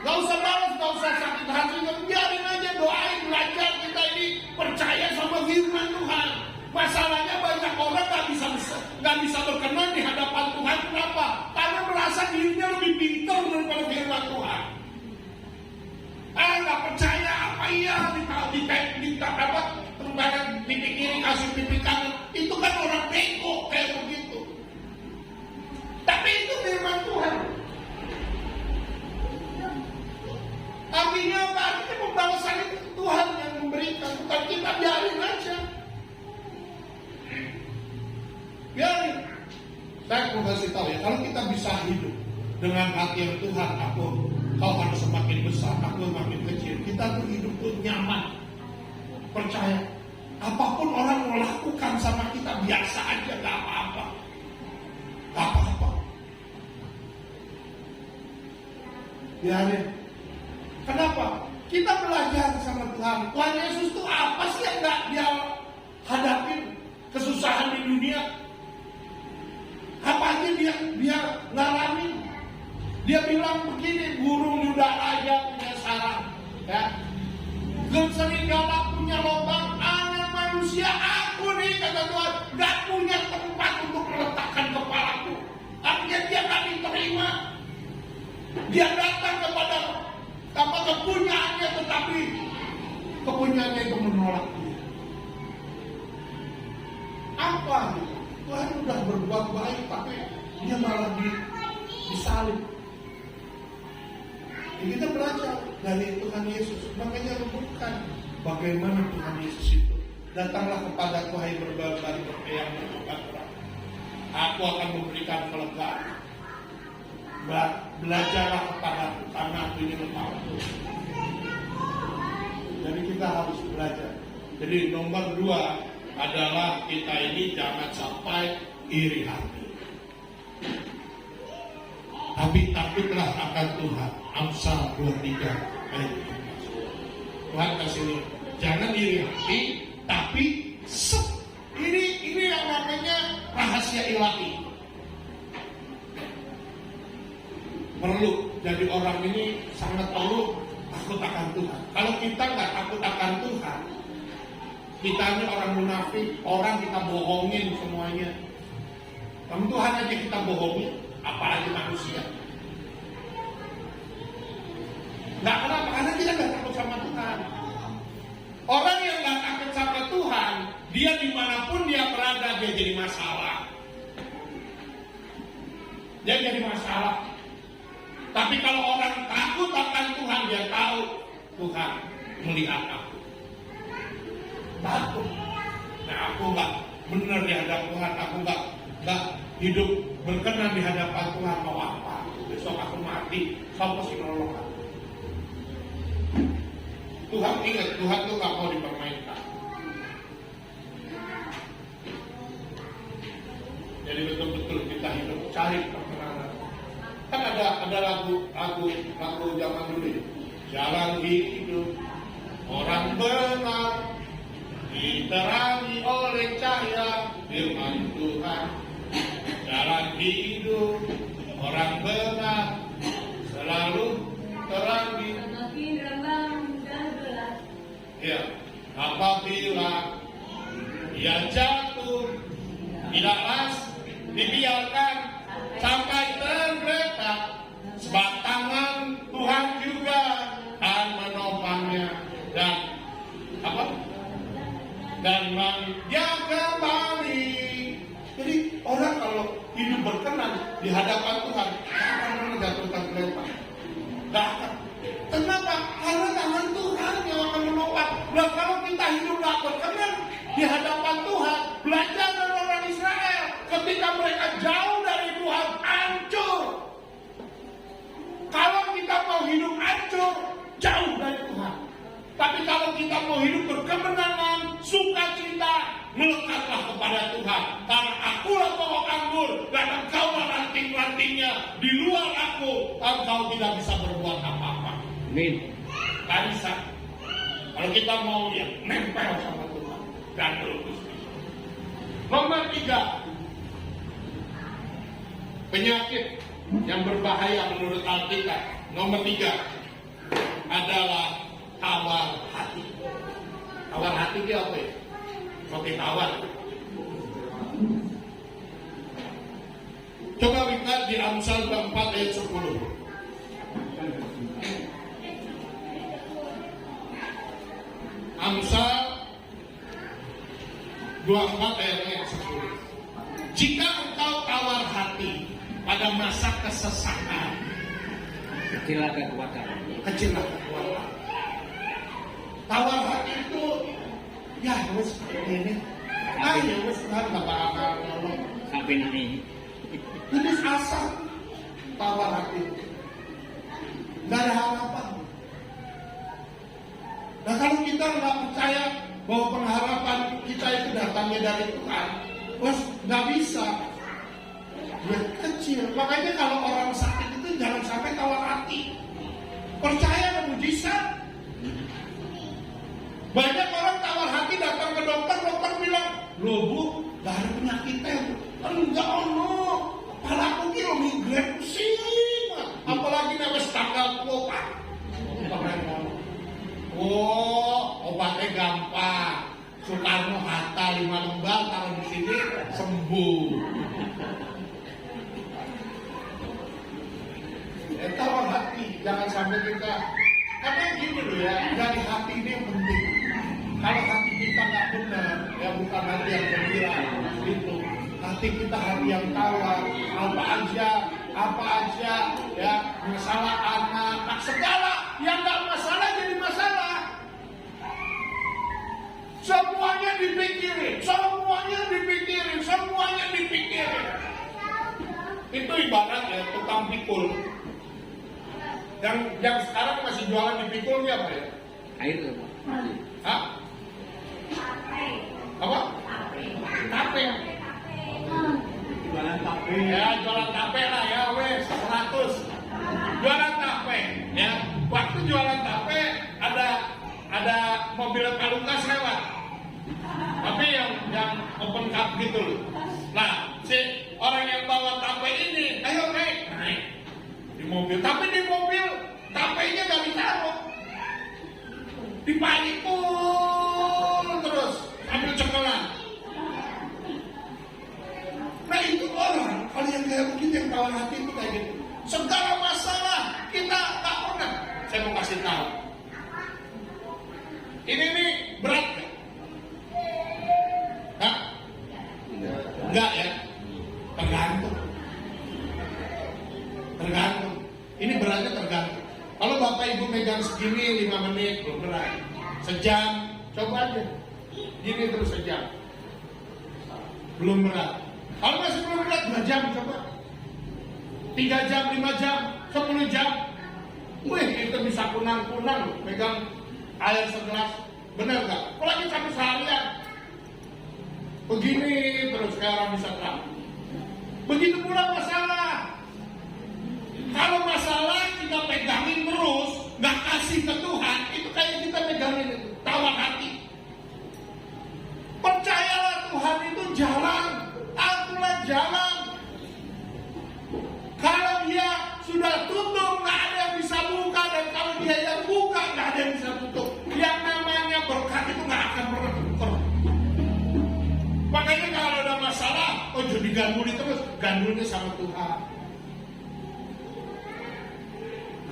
gak usah sakit hati. Biarin aja, doain, belajar. Kita ini percaya sama firman Tuhan. Masalahnya banyak orang gak bisa berkenan di hadapan Tuhan. Kenapa? Karena merasa dirinya lebih pintar daripada firman Tuhan. Gak percaya apa iya pipi kiri kasih pipi kanan. Itu kan orang bego kayak begitu. Tapi itu firman Tuhan. Artinya apa? Artinya pembalasan itu Tuhan yang memberikan, bukan kita. Biarin aja. Biarin. Saya mau kasih tahu ya, kalau kita bisa hidup dengan hati yang Tuhan, kau harus semakin besar, aku semakin kecil. Kita tuh hidup tuh nyaman. Percaya. Apapun orang mau lakukan sama kita biasa aja, gak apa-apa. Gak apa-apa. Biarin. Kenapa? Kita belajar sama Tuhan. Tuhan Yesus itu apa sih yang gak dia hadapin kesusahan di dunia? Apa aja dia ngalamin? Dia bilang begini, burung di udara aja punya sarang, ya. Serigala punya lubang, anak manusia aku nih, kata Tuhan, gak punya tempat untuk meletakkan kepalaku. Artinya dia gak diterima. Dia datang kepada kepunyaannya, tetapi kepunyaannya itu menolak dia. Apa? Tuhan sudah berbuat baik, tapi dia malah disalib. Kita belajar dari Tuhan Yesus. Makanya bukan bagaimana Tuhan Yesus itu. Datanglah kepada Aku, hai berbaring berpeyang bertobat. Aku akan memberikan kelegaan. Belajarlah kepada Tuhan anak ini palsu. Jadi kita harus belajar. Jadi nomor 2 adalah kita ini jangan sampai iri hati. Tapi takutlah akan Tuhan. Amsal 23 ayat 15. Tuhan kasih ini, jangan iri hati, tapi ini yang namanya rahasia ilahi. Perlu jadi orang ini sangat perlu takut akan Tuhan. Kalau kita nggak takut akan Tuhan, kita ini orang munafik, orang kita bohongin semuanya. Kamu Tuhan aja kita bohongin, apalagi manusia. Nggak kenapa? Karena kita nggak takut sama Tuhan. Orang yang nggak takut sama Tuhan, dia dimanapun dia berada, dia jadi masalah. Dia jadi masalah. Tapi kalau orang takut akan Tuhan, dia tahu Tuhan melihat aku. Takut. Nah, aku nggak benar di hadapan Tuhan, aku nggak hidup berkenan di hadapan Tuhan, mau apa? Besok aku mati, siapa sih nolong aku? Tuhan ingat, Tuhan tuh nggak mau dipermainkan. Jadi betul-betul kita hidup cari kemenangan. Kan ada lagu zaman dulu ya. Jalan hidup orang benar diterangi oleh cahaya firman Tuhan. Jalan hidup orang benar selalu terangi.
Semakin rembang dan gelap.
Ya, apabila dia jatuh, tidaklah dibiarkan sampai tergeletak, sebab tangan Tuhan juga akan menopangnya dan menjaga balik. Jadi orang kalau hidup berkenan di hadapan Tuhan, tak akan jatuh tergeletak. Gak akan. Kenapa? Karena tangan Tuhan yang akan menopang. Nah, kalau kita hidup gak berkenan di hadapan Tuhan, belajar dari orang Israel. Ketika mereka jauh dari Tuhan, hancur. Kalau kita mau hidup hancur, jauh dari Tuhan. Tapi kalau kita mau hidup berkemenangan, sukacita, melekatlah kepada Tuhan. Karena akulah pokok anggur, dan engkaulah ranting-rantingnya. Di luar aku, engkau tidak bisa berbuat apa-apa.
Amin.
Gak bisa. Kalau kita mau ya nempel sama Tuhan dan terus. Nomor 3, penyakit yang berbahaya menurut Alkitab. Nomor 3 adalah tawar hati. Tawar hati itu apa ya? Roti tawar. Coba lihat di Amsal 24 ayat 10. Amsal 24 ayat 10. Jika engkau tawar hati pada masa kesesakan,
Kecillah kekuatan.
kecillah kekuatan. Tawar hati itu, ya wes ini, ya wes Tuhan nggak bakal nolong.
Sampai nanti.
Putus asa, tawar hati, nggak ada harapan. Nah kalau kita nggak percaya bahwa pengharapan kita itu datangnya dari Tuhan, wes nggak bisa. Dia kecil. Makanya kalau orang sakit itu jangan sampai tawar hati. Percaya ada mujizat. Banyak orang tawar hati datang ke dokter, dokter bilang, loh bu, gak ada penyakitnya. Enggak ono. Kepala aku kira migrain pusing. Apalagi namanya tanggal tua. Oh, obatnya gampang. Soekarno Hatta 5 lembar taruh di sini sembuh. Tawar hati, jangan sampai kita. Karena gini loh ya, dari hati ini yang penting. Kalau hati kita nggak benar, ya bukan hati yang gembira, itu. Hati kita hati yang tawar, apa aja, ya masalah anak, segala yang nggak masalah jadi masalah. Semuanya dipikirin. Itu ibarat ya tukang pikul. Yang sekarang masih jualan di pikulnya apa ya?
Air apa?
Hah? Apa? Tape.
Jualan tape.
Ya, jualan tape lah ya, wes 100. Jualan tape, ya. Waktu jualan tape ada mobil Kalukas lewat. Tapi yang open cup gitu loh. Nah, si orang yang bawa tape ini, ayo naik di mobil. Tapi di mobil tapenya gak ditaruh, dipanikun terus ambil cekelan. Nah itu orang, kalau yang kayak begitu yang kawan hati itu kayak gitu. Segala masalah kita tak pernah. Saya mau kasih tahu. Ini nih berat gak? Hah? Enggak ya? Tergantung. Ini beratnya tergantung. Kalau Bapak Ibu megang segini 5 menit belum berat. Sejam, coba aja. Gini terus sejam. Belum berat. Kalau masih belum berat 2 jam coba. 3 jam, 5 jam, 10 jam. Wih, itu bisa kunang-kunang loh, megang air segelas. Benar nggak? Apalagi sampai seharian. Begini terus kayak orang bisa terang. Begitu pula masalah. Kalau masalah kita pegangin terus, nggak kasih ke Tuhan, itu kayak kita pegangin tawar hati. Percayalah Tuhan itu jalan, akulah jalan. Kalau dia sudah tutup, nggak ada yang bisa buka, dan kalau dia yang buka, nggak ada yang bisa tutup. Yang namanya berkat itu nggak akan pernah tutup. Makanya kalau ada masalah, oh jadi ganduli terus, gandulnya sama Tuhan.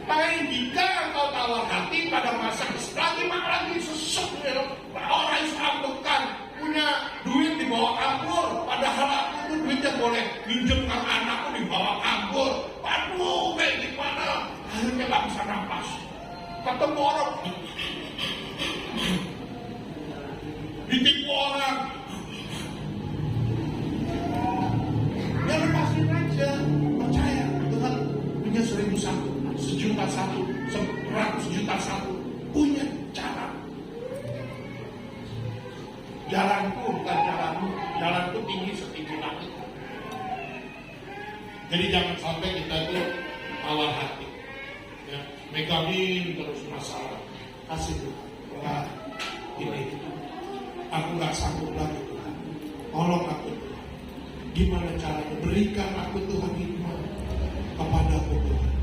Makanya jika engkau tawar hati pada masa lagi sesek, orang Islam bukan punya duit dibawa kabur, padahal aku itu duitnya boleh pinjamkan anakku dibawa kabur. Aduh, kayak gimana? Akhirnya gak bisa nafas. Ketemu orang, ditipu orang. Ya lepasin aja, percaya Tuhan punya 1001, 1.000.001, 100.000.001, punya cara. Jalanku bukan jalanmu, jalanku tinggi setinggi langit. Jadi jangan sampai kita itu tawar hati, ya, megangin terus masalah. Kasih Tuhan, Tuhan, ini aku gak sanggup lagi Tuhan, tolong aku Tuhan. Gimana caranya? Berikan aku Tuhan hikmat kepadaku Tuhan.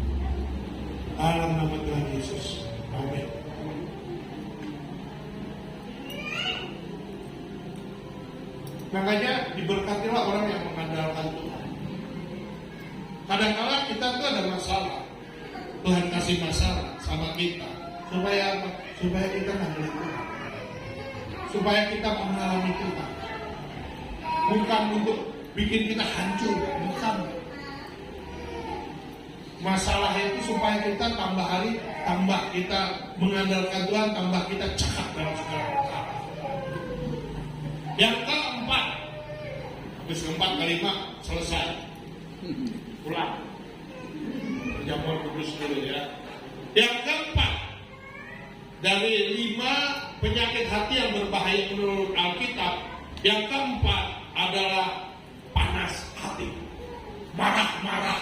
Dalam nama Tuhan Yesus, amin. Makanya diberkatilah orang yang mengandalkan Tuhan. Kadang-kadang kita tuh ada masalah, Tuhan kasih masalah sama kita supaya apa? Supaya kita mengenal Tuhan, supaya kita mengalami Tuhan. Bukan untuk bikin kita hancur, bukan. Masalah itu supaya kita tambah hari, tambah kita mengandalkan Tuhan, tambah kita cakap dalam segala perkara. Yang keempat, habis keempat kelima selesai, pulang. Jamuan kudus dulu ya. Yang keempat, dari 5 penyakit hati yang berbahaya menurut Alkitab, yang keempat adalah panas hati, marah-marah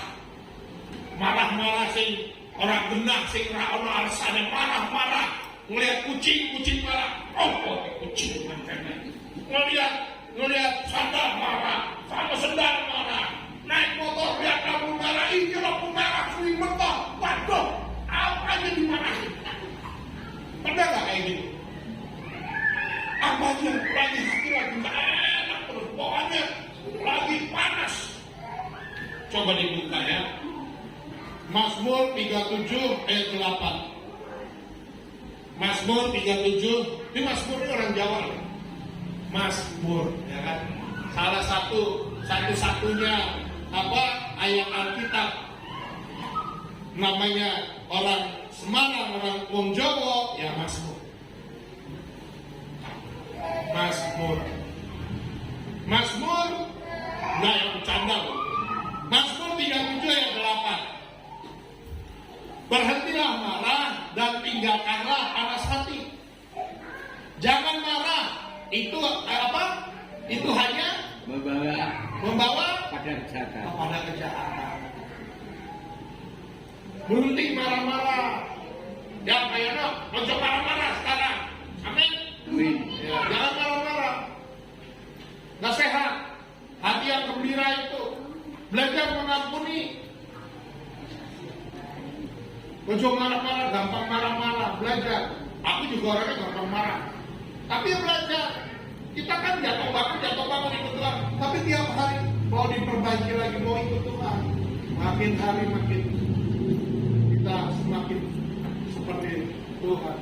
sing orang genah sing ora alasannya marah-marah, ngelihat kucing marah, oh kucing mantannya, ngelihat sandal marah, sama sendal marah, naik motor lihat lampu merah, ini lampu merah suling mentok, waduh, apa aja dimarahin. Pernah nggak kayak gitu? Apa aja lagi hati lagi nggak enak terus, pokoknya lagi panas. Coba dibuka ya. Mazmur 37 ayat 8. Mazmur 37, ini Mazmur ini orang Jawa loh. Mazmur, ya kan? Salah satu-satunya ayat Alkitab. Namanya orang Semarang, orang Wong Jawa, ya Mazmur. Mazmur, nggak yang bercanda loh. Mazmur 37 ayat 8. Berhentilah marah dan tinggalkanlah panas hati. Jangan marah. Itu apa? Itu hanya membawa
pada kejahatan.
kepada kejahatan. Berhenti marah-marah. Ya kayaknya ojo marah-marah sekarang. Amin.
Amin.
Ya, jangan marah-marah. Nasihat. Hati yang gembira itu. Belajar mengampuni. Ojo marah-marah, gampang marah-marah. Belajar. Aku juga orangnya gampang marah. Tapi ya belajar. Kita kan jatuh bangun ikut Tuhan. Tapi tiap hari mau diperbaiki lagi, mau ikut Tuhan. Makin hari makin kita semakin seperti Tuhan.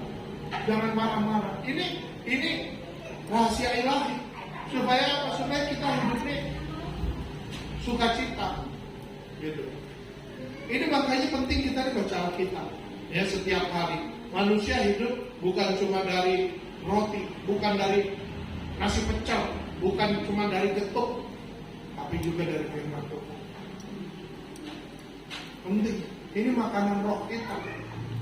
Jangan marah-marah. Ini rahasia ilahi. Supaya kita hidup ini sukacita. Gitu. Ini makanya penting kita baca Alkitab. Ya, setiap hari. Manusia hidup bukan cuma dari roti, bukan dari nasi pecel, bukan cuma dari getuk, tapi juga dari firman Tuhan. Penting. Ini makanan roh kita.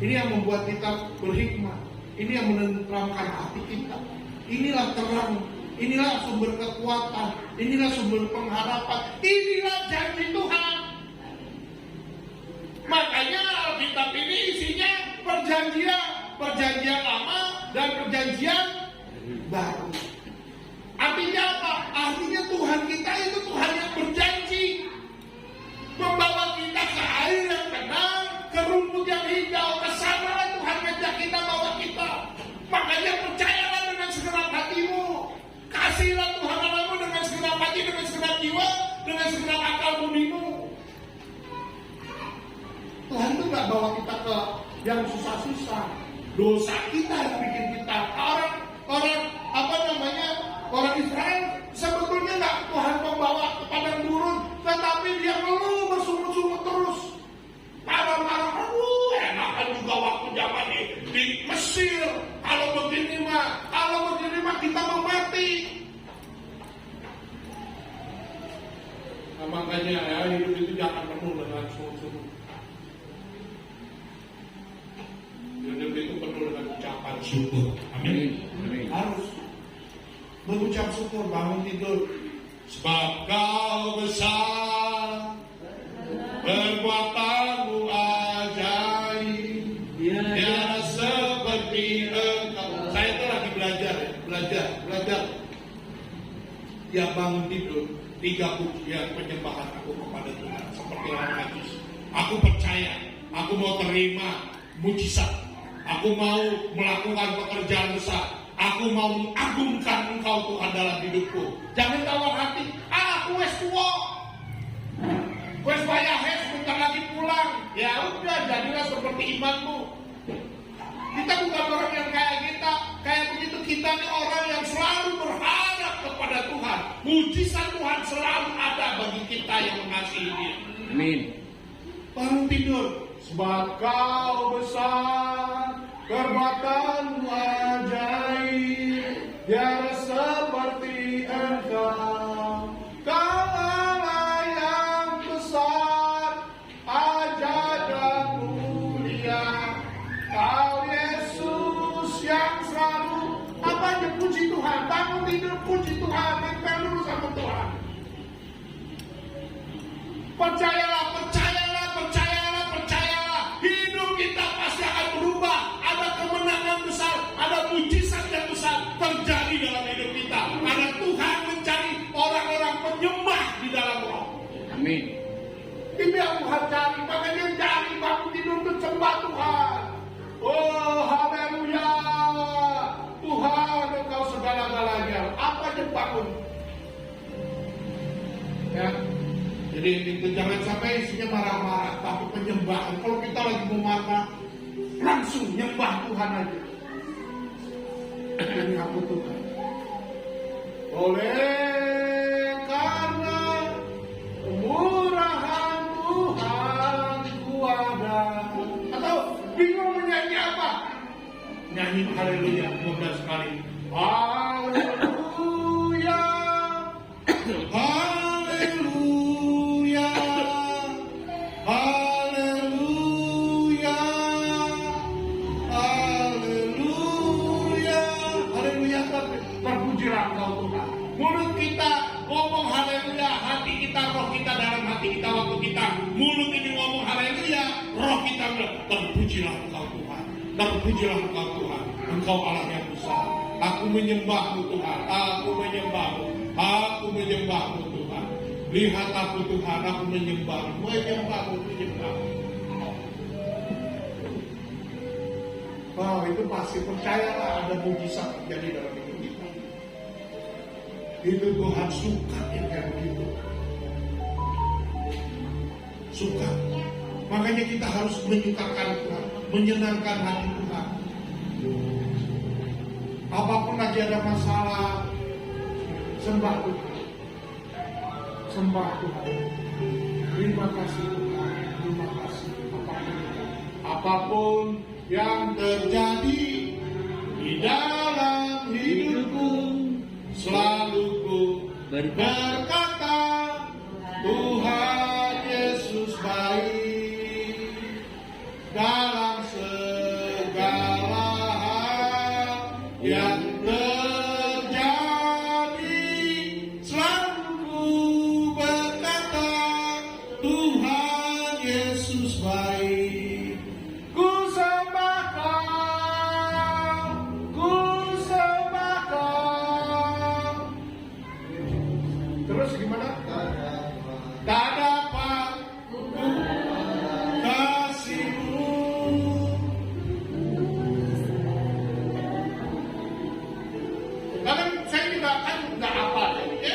Ini yang membuat kita berhikmat. Ini yang menenteramkan hati kita. Inilah terang. Inilah sumber kekuatan. Inilah sumber pengharapan. Inilah janji Tuhan. Makanya Alkitab ini isinya perjanjian lama dan perjanjian baru. Artinya apa? Artinya Tuhan kita itu Tuhan yang berjanji membawa kita ke air yang tenang, ke rumput yang hijau. Ke sana Tuhan ngajak kita, bawa kita. Makanya percayalah dengan segenap hatimu. Kasihlah Tuhan Allahmu dengan segenap hati, dengan segenap jiwa, dengan segenap akal budimu. Tuhan itu nggak bawa kita ke yang susah-susah. Dosa kita yang bikin kita. Orang Israel sebetulnya nggak Tuhan membawa ke padang gurun, tetapi dia ngeluh bersungut-sungut terus. Marah-marah, enakan juga waktu zaman di Mesir. Kalau begini mah kita mau mati. Nah, makanya ya, hidup itu jangan penuh dengan sungut-sungut. Hidup itu penuh dengan ucapan syukur. Amin. Harus berucap syukur, bangun tidur. Sebab Kau besar, perbuatanmu ajaib, tiada seperti Engkau. Saya itu lagi belajar. Ya, bangun tidur, 3 pujian penyembahan aku kepada Tuhan seperti orang najis. Aku percaya, aku mau terima mujizat, aku mau melakukan pekerjaan besar. Aku mau mengagungkan Engkau Tuhan dalam hidupku. Jangan tawar hati. Aku wes tua, wes bayar sebentar lagi pulang. Ya udah, jadilah seperti imanmu. Kita bukan orang yang kayak begitu. Kita ini orang yang selalu berharap kepada Tuhan. Mujizat Tuhan selalu ada bagi kita yang mengasihi Dia.
Amin.
Bangun tidur. Sebab Kau besar, perbuatanmu ajaib, tiada seperti Engkau. Kau Allah yang besar, ajaib dan mulia. Kau Yesus yang selalu puji Tuhan. Bangun tidur puji Tuhan, nempel dulu sama Tuhan. Percayalah. Hidup kita pasti akan berubah. Ada kemenangan besar, ada mujizat yang besar terjadi dalam hidup kita. Karena Tuhan mencari orang-orang penyembah di dalam roh.
Amin.
Itu yang Tuhan cari. Makanya cari bangun tidur untuk sembah Tuhan. Oh, haleluya. Tuhan, Engkau segala-galanya. Apa yang bangun? Ya. Jadi itu jangan sampai isinya marah-marah, tapi penyembahan. Kalau kita lagi mau marah, langsung nyembah Tuhan aja. Ini aku Tuhan. Oleh karena kemurahan Tuhan ku ada. Atau bingung menyanyi apa? Nyanyi haleluya, mudah sekali. Haleluya. Haleluya. Haleluya. mulut ini ngomong haleluya, roh kita bilang, terpujilah Engkau Tuhan, terpujilah Engkau Tuhan, Engkau Allah yang besar. Aku menyembahmu Tuhan, aku menyembahmu, aku menyembahmu Tuhan. Lihat aku Tuhan, aku menyembahmu, menyembahmu. Wow, itu pasti percayalah ada mujizat terjadi dalam hidup kita. Itu Tuhan suka yang kayak begitu. Suka. Makanya kita harus menyukakan Tuhan, menyenangkan hati Tuhan. Apapun lagi ada masalah, sembah Tuhan. Sembah Tuhan. Terima kasih Tuhan. Terima kasih. Apapun yang terjadi di dalam hidupku, selalu ku berkata, Tuhan Yesus baik dalam segala hal yang terjadi. Selalu ku berkata, Tuhan Yesus baik. Ku sembah Kau. Terus gimana? Tak dapat ku kasih-Mu. Karena saya juga kan nggak apa ya.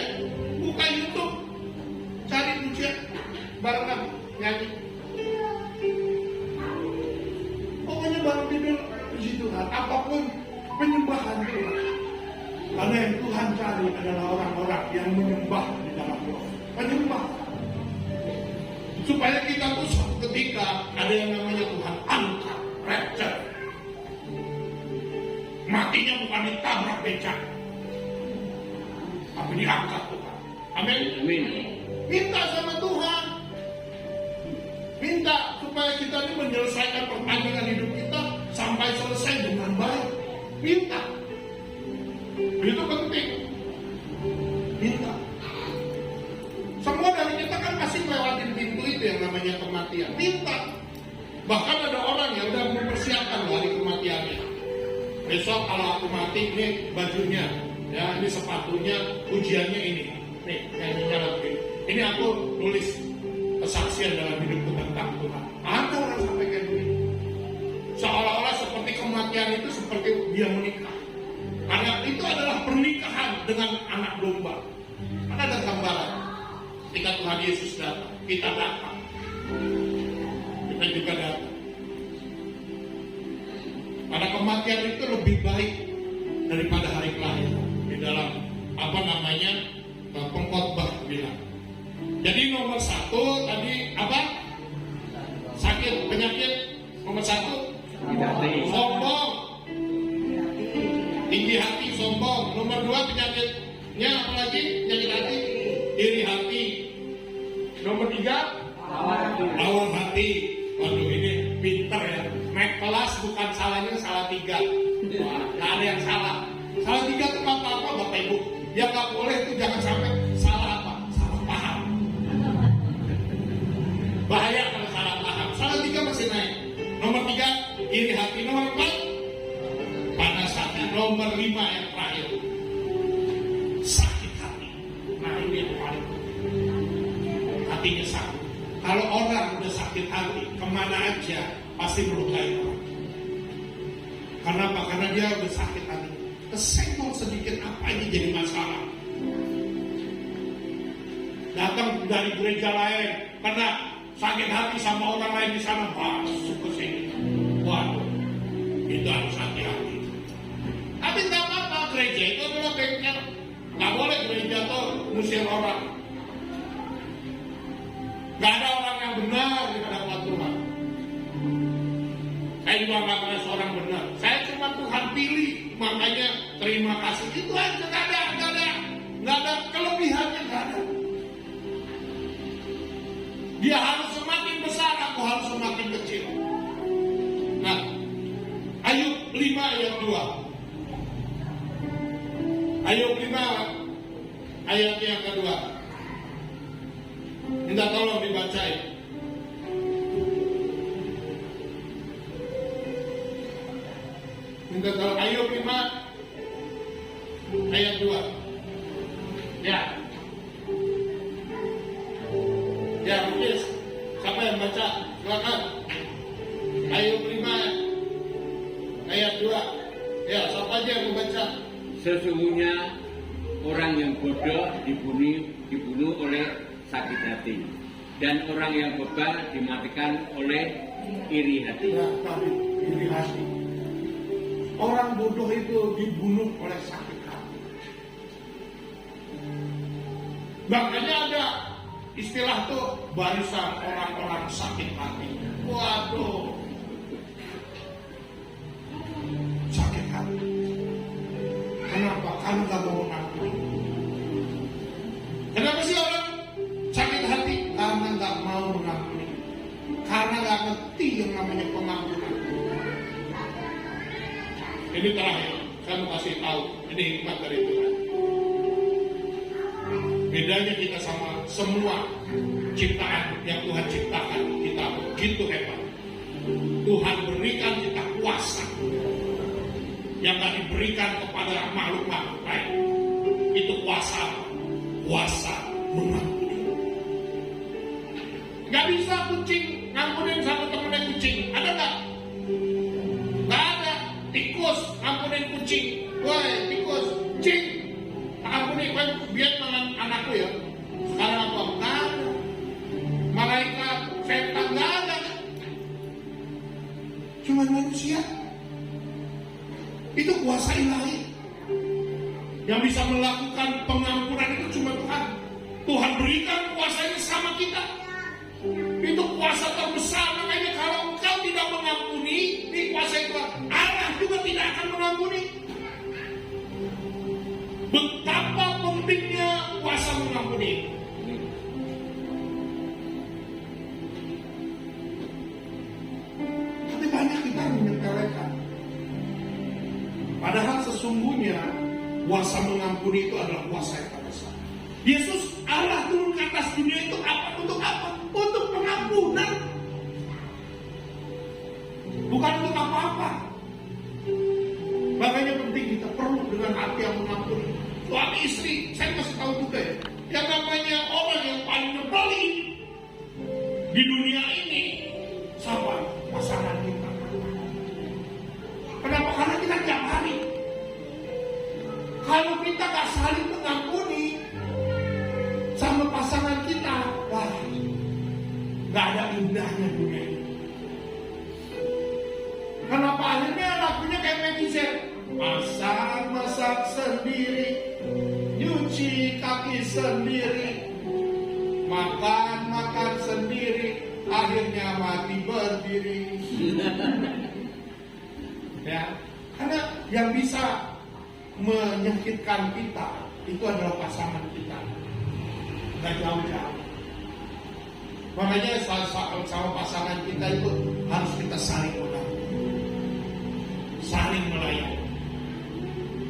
Buka YouTube, cari pujian barengan nyanyi. Pokoknya baru tidur puji Tuhan. Apapun penyembahan Tuhan. Karena yang Tuhan cari adalah orang-orang yang menyembah di dalam roh. Menyembah. Supaya kita tuh suatu ketika ada yang namanya Tuhan angkat, rapture. Matinya bukan ditabrak becak, tapi diangkat Tuhan. Amin.
Amin.
Minta sama Tuhan. Minta supaya kita ini menyelesaikan pertandingan hidup kita sampai selesai dengan baik. Minta. Itu penting. Minta. Semua dari kita kan masih lewatin pintu itu yang namanya kematian. Minta. Bahkan ada orang yang udah mempersiapkan hari kematiannya. Besok kalau aku mati, ini bajunya, ya ini sepatunya, ujiannya ini. Nih, nyanyinya lagi. Ini aku nulis kesaksian dalam hidupku tentang Tuhan. Ada orang sampai kayak begini. Seolah-olah seperti kematian itu seperti dia menikah. Karena itu adalah pernikahan dengan anak domba. Karena ada gambaran. Ketika Tuhan Yesus datang, kita datang. Kita juga datang. Karena kematian itu lebih baik daripada hari kelahiran. Di dalam pengkhotbah bilang. Jadi nomor 1 tadi apa? Sakit, penyakit. Nomor 1 sombong, tinggi hati, sombong. Nomor 2 penyakitnya apa lagi? Penyakit hati, iri hati. Nomor 3 lawan hati. Waduh, ini pinter ya. Naik kelas bukan salahnya salah 3. Wah, gak ada yang salah. Salah 3 itu apa-apa Bapak Ibu. Yang gak boleh itu jangan sampai salah apa? Salah paham. Bahaya kalau salah paham. Salah 3 masih naik. Nomor 3 iri hati. Nomor 4 panas hati. Nomor 5 yang terakhir sakit hati. Nah ini yang paling hatinya sakit. Kalau orang udah sakit hati, kemana aja pasti melukai orang. Karena apa? Karena dia udah sakit hati. Kesenggol sedikit apa aja jadi masalah. Datang dari gereja lain, karena sakit hati sama orang lain di sana, masuk ke sini. Waduh, itu harus hati-hati. Tapi nggak apa-apa, gereja itu adalah bengkel. Nggak boleh gereja tuh ngusir orang. Gak ada orang yang benar di hadapan Tuhan. Saya juga gak pernah seorang benar. Saya cuma Tuhan pilih, makanya terima kasih. Itu aja, gak ada kelebihannya, gak ada. Dia harus semakin besar, aku harus semakin kecil. Nah, Ayub 5 ayat 2. Ayub 5 ayat yang kedua. Minta tolong dibacain. Minta tolong. Ayub 5 ayat 2. Ya. Ya, mungkin siapa yang baca? Silakan. Ayub 5 ayat 2. Ya, siapa aja yang membaca?
Sesungguhnya orang yang bodoh dibunuh oleh sakit hati, dan orang yang bebal dimatikan oleh iri hati.
Ya, tadi iri hati. Orang bodoh itu dibunuh oleh sakit hati. Makanya ada istilah tuh barisan orang-orang sakit hati. Waduh, sakit hati. Kenapa? Karena gak mau mengakui. Kenapa sih orang sakit hati? Karena gak mau mengakui. Karena gak ngerti yang namanya pengampunan. Ini terakhir, saya mau kasih tahu. Ini hikmat dari Tuhan. Bedanya kita sama semua ciptaan yang Tuhan ciptakan, kita begitu hebat. Tuhan berikan kita kuasa yang gak diberikan kepada makhluk-makhluk lain. Itu kuasa mengampuni. Gak bisa kucing ngampunin sama temennya kucing, ada gak? Gak ada. Tikus ngampunin kucing, woi tikus, cing, ampuni, biar makan anakku ya. Sekarang apa? Gak ada. Malaikat, setan, gak ada. Cuma manusia. Itu kuasa ilahi. Yang bisa melakukan pengampunan itu cuma Tuhan. Tuhan berikan kuasanya sama kita. Itu kuasa terbesar. Makanya kalau engkau tidak mengampuni, ini kuasa itu Allah juga tidak akan mengampuni. Betapa pentingnya kuasa mengampuni. Tapi banyak kita menyepelekan. Padahal sesungguhnya kuasa mengampuni itu adalah kuasa yang terbesar. Yesus Allah turun ke atas dunia itu apa? Untuk apa? Untuk pengampunan. Bukan untuk apa-apa. Makanya penting kita perlu dengan hati yang mengampuni. Suami istri, saya masih tahu juga ya. Yang namanya orang yang paling nyebelin di dunia ini, siapa? Pasangan kita. Kenapa? Karena kita tiap hari. Kalau kita gak saling mengampuni sama pasangan kita, wah, gak ada indahnya dunia ini. Kenapa akhirnya lagunya kayak netizen? Masak sendiri, nyuci kaki sendiri, makan sendiri, akhirnya mati berdiri. Ya, karena yang bisa menyakitkan kita itu adalah pasangan kita. Gak jauh-jauh. Makanya sama pasangan kita itu harus kita saling mengampuni, saling melayani.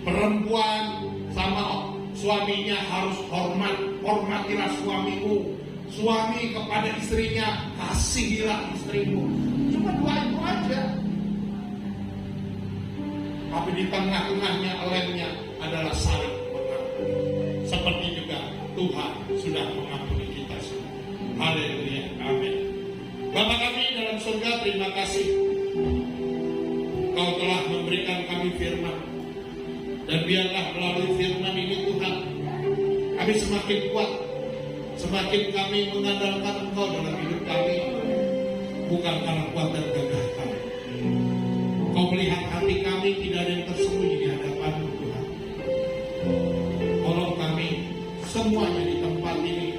Perempuan sama suaminya harus hormatilah suamimu. Suami kepada istrinya, kasihilah istrimu. Cuma dua itu aja. Tapi di tengah-tengahnya lemnya adalah saling mengampuni. Seperti juga Tuhan sudah mengampuni kita semua. Haleluya, amin. Bapa kami dalam surga, terima kasih Kau telah memberikan kami firman. Dan biarlah melalui firman ini Tuhan, kami semakin kuat, semakin kami mengandalkan Engkau dalam hidup kami, bukan karena kuat dan gagah kami. Kau melihat hati kami, tidak ada yang tersembunyi di hadapan-Mu Tuhan. Tolong kami semuanya di tempat ini,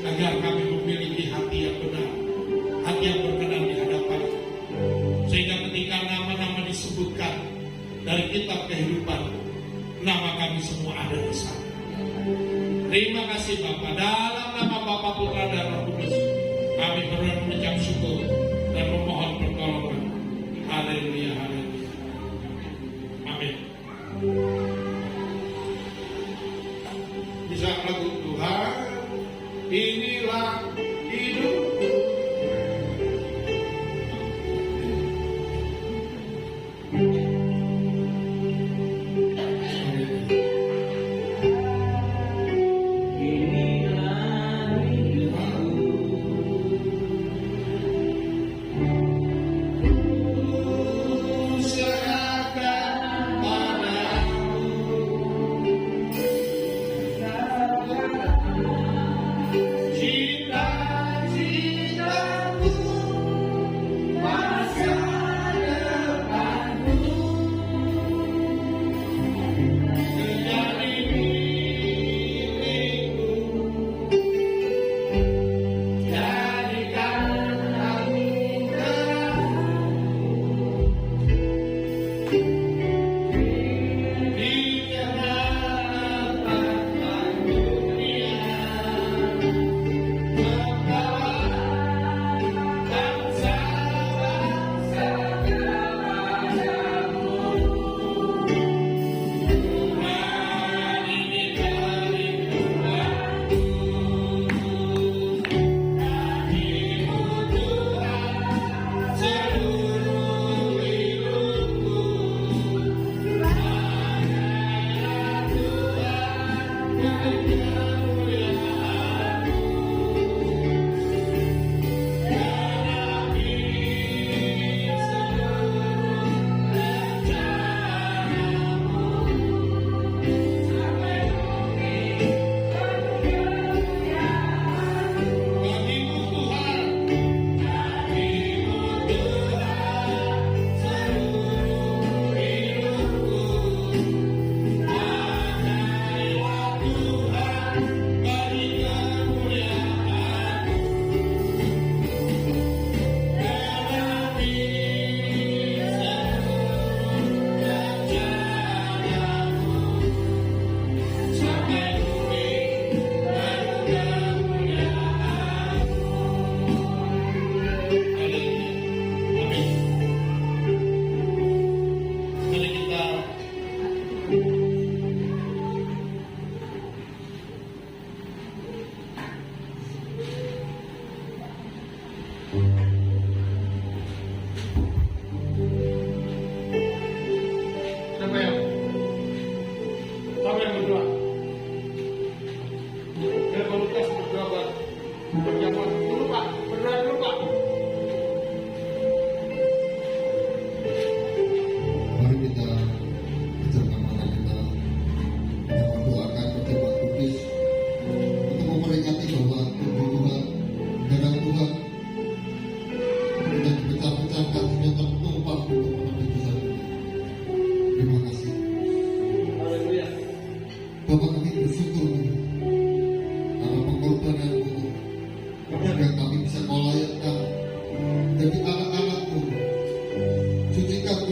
agar kami memiliki hati yang benar, hati yang berkenan di hadapan-Mu. Sehingga ketika nama-nama disebutkan dari kitab kehidupan, nama kami semua ada di sana. Terima kasih Bapa. Dalam nama Bapa, Putra dan Roh Kudus, kami berdoa mengucap syukur dan memohon pertolongan. Haleluya, haleluya. Amin. Bisa lagu Tuhan, inilah hidupku.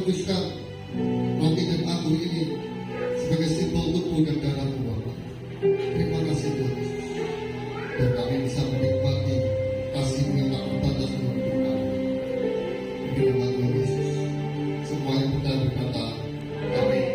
kuduskan roti dan anggur ini sebagai simbol tubuh dan darah-Mu Bapa. Terima kasih Tuhan Yesus. Dan kami bisa menikmati kasih-Mu yang tak terbatas dalam hidup kami. Demi nama Tuhan Yesus, semua yang benar berkata, amin.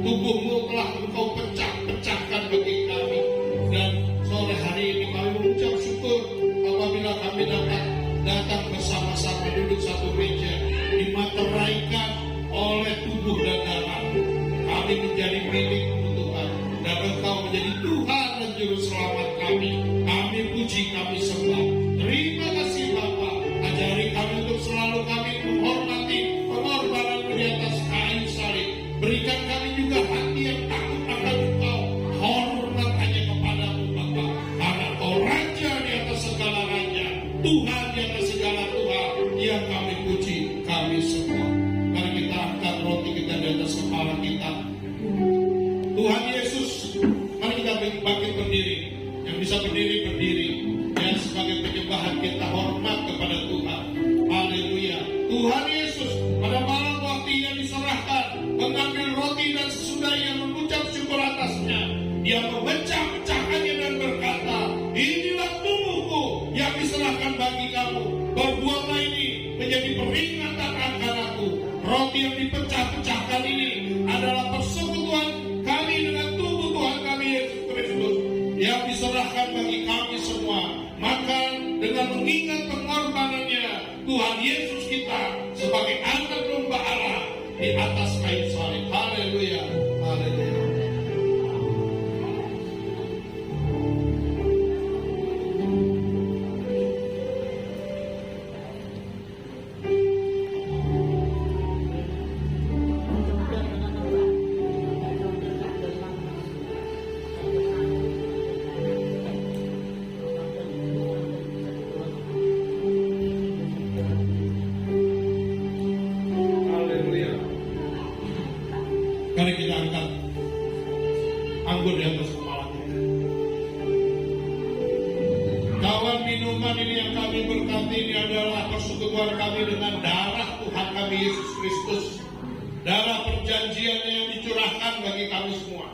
Tubuh-Mu telah Engkau pecahkan bagi kami. Dan sore hari ini kami mengucap syukur apabila kami dapat datang bersama-sama duduk satu meja, dimateraikan oleh tubuh dan darah-Mu. Kami menjadi milik-Mu Tuhan, dan Engkau menjadi Tuhan dan Juru Selamat kami. Kami puji, kami sembah. Terima kasih Bapa. Ajari kami untuk selalu kami menghormati pengorbanan-Mu di atas kayu salib. Berikan kami juga hati yang takut akan Engkau, hormat hanya kepada-Mu Bapa, karena Kau Raja di atas segala raja, Tuhan di atas segala Tuhan, yang kami puji, kami sembah. Mari kita angkat roti kita di atas kepala kita. Tuhan Yesus, mari kita bangkit berdiri. Yang bisa berdiri, dan sebagai penyembahan kita hormat kepada Tuhan. Haleluya. Tuhan Yesus pada malam waktu Ia diserahkan, mengambil roti dan sesudah Ia mengucap syukur atasnya, Dia memecah-mecahkannya dan berkata, inilah tubuhku yang diserahkan bagi kamu. Berbuatlah menjadi peringatan akan aku. Roti yang dipecah-pecahkan ini adalah persekutuan kami dengan tubuh Tuhan kami Yesus Kristus yang diserahkan bagi kami semua. Maka dengan mengingat pengorbanannya Tuhan Yesus kita sebagai anak domba Allah di atas kayu salib. Haleluya, haleluya. Mari kita angkat anggur di atas kepala kita. Kawan, minuman ini yang kami berkati ini adalah persekutuan kami dengan darah Tuhan kami Yesus Kristus. Darah perjanjiannya yang dicurahkan bagi kami semua.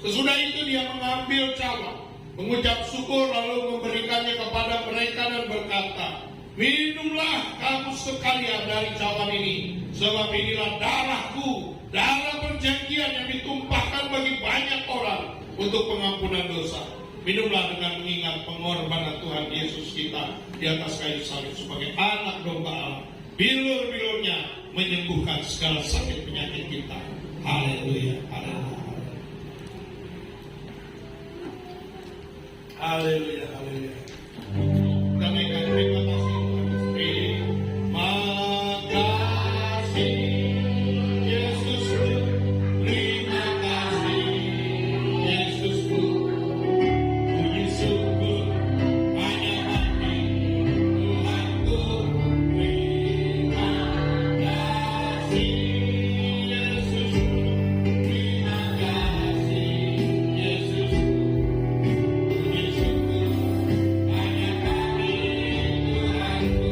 Sesudah itu dia mengambil cawan, mengucap syukur lalu memberikannya kepada mereka dan berkata, minumlah kamu sekalian dari cawan ini, sebab inilah darahku, darah perjanjian yang ditumpahkan bagi banyak orang untuk pengampunan dosa. Minumlah dengan mengingat pengorbanan Tuhan Yesus kita di atas kayu salib sebagai anak domba Allah. Bilur-bilurnya menyembuhkan segala sakit penyakit kita. Haleluya, haleluya, haleluya, haleluya. Kami akan terima kasih. Terima kasih Yesusku, terima kasih Yesusku, puji syukur hanya bagi Tuhanku. Terima kasih Yesusku, terima kasih Yesusku, puji syukur hanya bagi Tuhanku.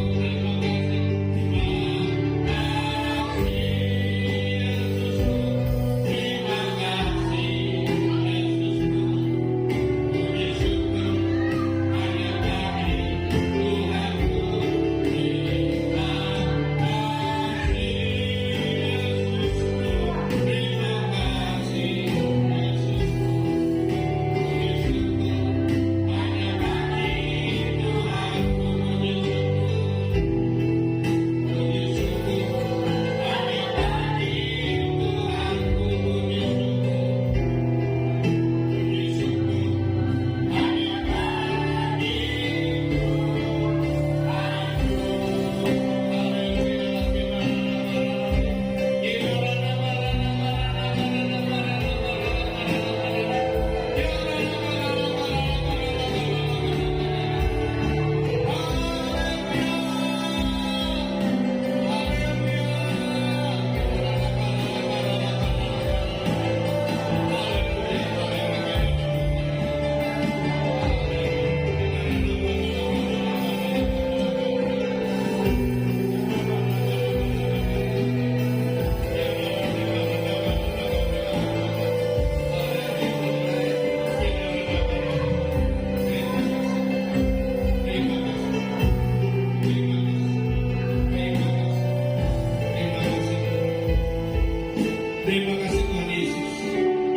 Terima kasih Tuhan Yesus,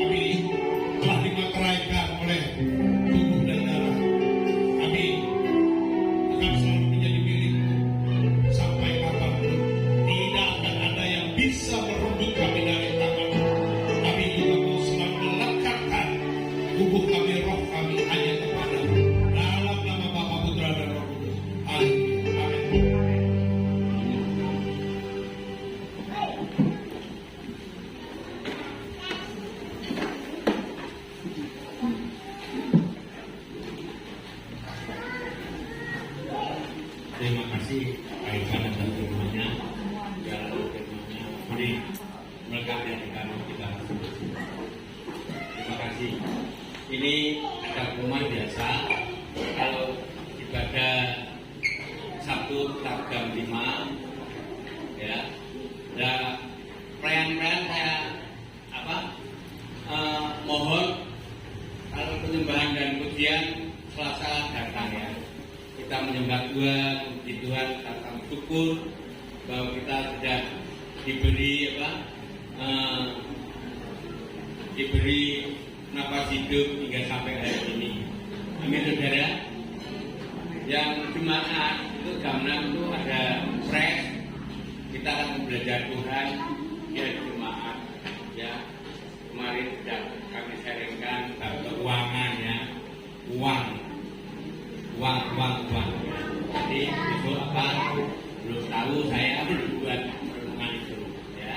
kami telah dimateraikan oleh tubuh dan darah. Kami akan selalu menjadi milik-Mu sampai kapanpun. Tidak akan ada yang bisa merebut kami dari tangan-Mu. Kami juga mau selalu melekatkan tubuh kami, roh kami hanya kepada-Mu. Dalam nama Bapa, Putra dan Roh Kudus. Haleluya. Amin. Terima kasih Pak Ivan dan firman-Nya, dalam firman-Nya beri melengkapi hati kami kita. Terima kasih. Ini ada pengumuman biasa kalau ibadah Sabtu jam 5 ya. Dan perayaan-perayaan saya mohon kalau penyembahan dan pujian Selasa datang ya.
kita menyembah Tuhan, puji Tuhan, kita syukur bahwa kita sudah diberi nafas hidup hingga sampai hari ini. Amin, saudara. Yang Jumat itu jam 6 itu ada fresh, kita akan belajar Tuhan di hari Jumat. Ya, kemarin sudah kami sharingkan tentang keuangan, ya, uang. Jadi itu apa? Belum tahu, saya belum buat renungan itu. Ya,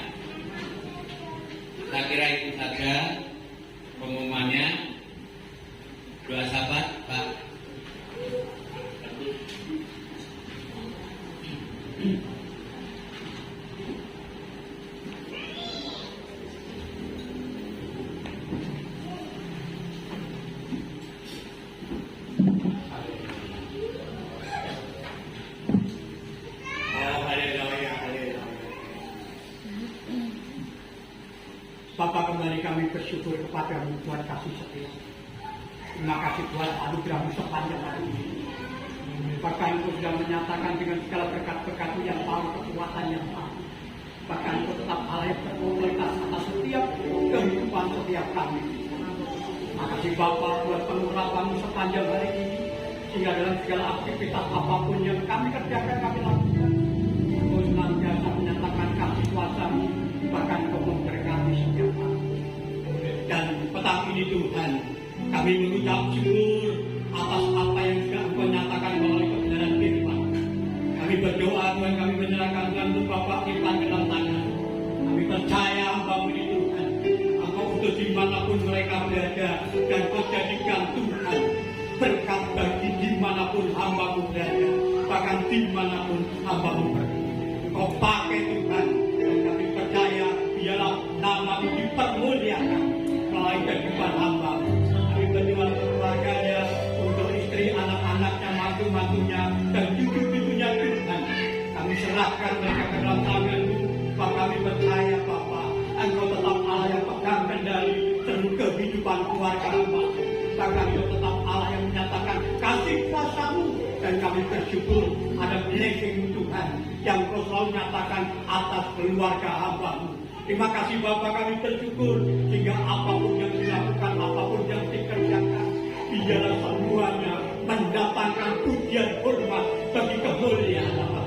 saya kira itu saja pengumumannya. Doa sahabat, Pak.
Bapak, kembali kami bersyukur kepadamu Tuhan kasih setia. Terima kasih Tuhan anugerahmu sepanjang hari ini. Bahkan Engkau sudah menyatakan dengan segala berkat-berkat-Mu yang tahu kekuatan yang tahu. Bahkan Engkau tetap Allah yang berkualitas atas setiap kehidupan setiap kami. Terima kasih Bapak buat pengurapan-Mu sepanjang hari ini. Sehingga dalam segala aktivitas apapun yang kami kerjakan, kami lakukan, Engkau senantiasa menyatakan kasih kuasa-Mu. Bahkan Engkau memberkati setiap kami. Dan petang ini Tuhan, kami mengucap syukur atas apa yang sudah Engkau nyatakan melalui kebenaran firman. Kami berdoa Tuhan, kami menyerahkan Tuhan untuk Bapak Irfan ke dalam tangan. Kami percaya Hamba-Mu ini Tuhan, Engkau untuk dimanapun mereka berada, dan Kau jadikan Tuhan berkat bagi dimanapun Hamba-Mu berada, bahkan dimanapun Hamba-Mu pergi. Engkau pakai Tuhan, dan kami percaya biarlah nama-Mu dipermuliakan melalui kehidupan Hamba-Mu. Kami berdoa untuk keluarganya, untuk istri, anak-anaknya, mantu-mantunya, dan cucu-cucunya Tuhan. Kami serahkan mereka ke dalam tangan-Mu. Bapak, kami percaya Bapak, Engkau tetap Allah yang pegang kendali seluruh kehidupan keluarga Hamba. Bahkan Engkau tetap Allah yang menyatakan kasih kuasa-Mu. Dan kami bersyukur ada blessing Tuhan yang Kau selalu nyatakan atas keluarga Hamba-Mu. Terima kasih Bapak, kami bersyukur sehingga apapun yang dilakukan, apapun yang dikerjakan, biarlah semuanya mendatangkan pujian hormat bagi kemuliaan Allah.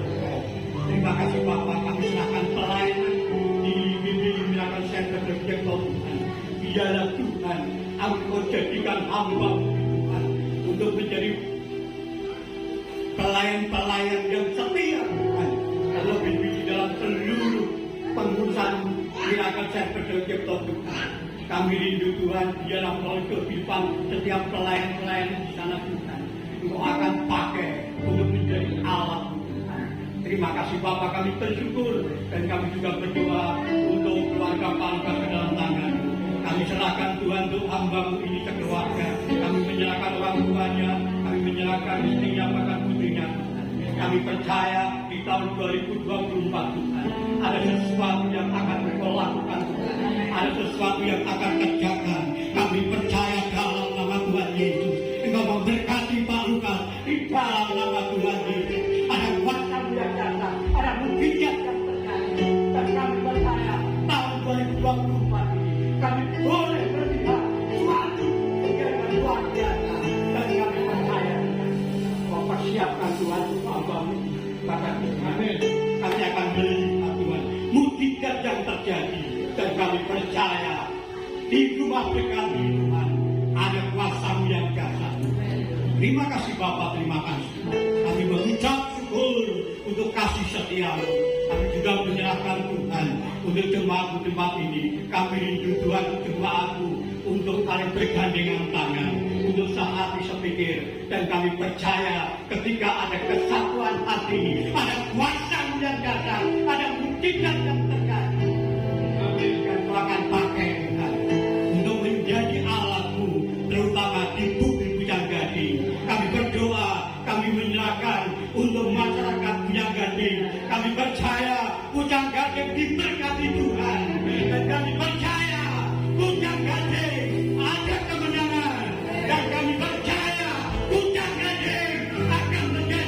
Terima kasih Bapak, kami serahkan pelayanan di Bimbing Miracle Center Project Tuhan. Biarlah Tuhan, Engkau jadikan Hamba-Mu Tuhan untuk menjadi pelayan-pelayan yang setia Tuhan. Terlebih di dalam seluruh pengurusan Miracle Center Project Tuhan. Kami rindu Tuhan, biarlah melalui kehidupan setiap pelayan-pelayan di sana Tuhan, Engkau akan pakai untuk menjadi alat Tuhan. Terima kasih Bapak, kami bersyukur dan kami juga berdoa untuk keluarga Pak Lukas ke dalam tangan. Kami serahkan Tuhan untuk Hamba-Mu ini keluarga. Kami menyerahkan orang tuanya, kami menyerahkan istrinya, bahkan putrinya. Kami percaya di tahun 2024 Tuhan, ada sesuatu yang akan Engkau lakukan Tuhan. Ada sesuatu yang akan kerjakan. Kami percaya dalam nama Tuhan Yesus, Engkau memberkati Pak Lukas di dalam nama Tuhan Yesus. Ada kuasa yang datang, ada mukjizat yang terjadi. Dan kami percaya tahun 2024 ini kami boleh melihat suatu yang luar biasa. Dan kami percaya Kau persiapkan Tuhan untuk Hamba-Mu. Bahkan Amin, kami akan melihat Tuhan mukjizat yang terjadi. Dan kami percaya di rumah kami Tuhan ada kuasa-Mu yang dahsyat. Terima kasih Bapak, terima kasih. Kami mengucap syukur untuk kasih setia-Mu. Kami juga menyerahkan Tuhan untuk jemaat-jemaat ini. Kami rindu Tuhan jemaat-Mu untuk saling bergandengan tangan, untuk saat sepikir. Dan kami percaya ketika ada kesatuan hati, ada kuasa yang datang, ada mukjizat yang terjadi. Dan Kau akan pakai Tuhan untuk menjadi alat-Mu, terutama di bumi Bujang Gading. Kami berdoa, kami menyerahkan untuk masyarakat Bujang Gading. Kami percaya Bujang Gading diberkati Tuhan. Dan kami percaya Bujang Gading ada kemenangan. Dan kami percaya Bujang Gading akan menjadi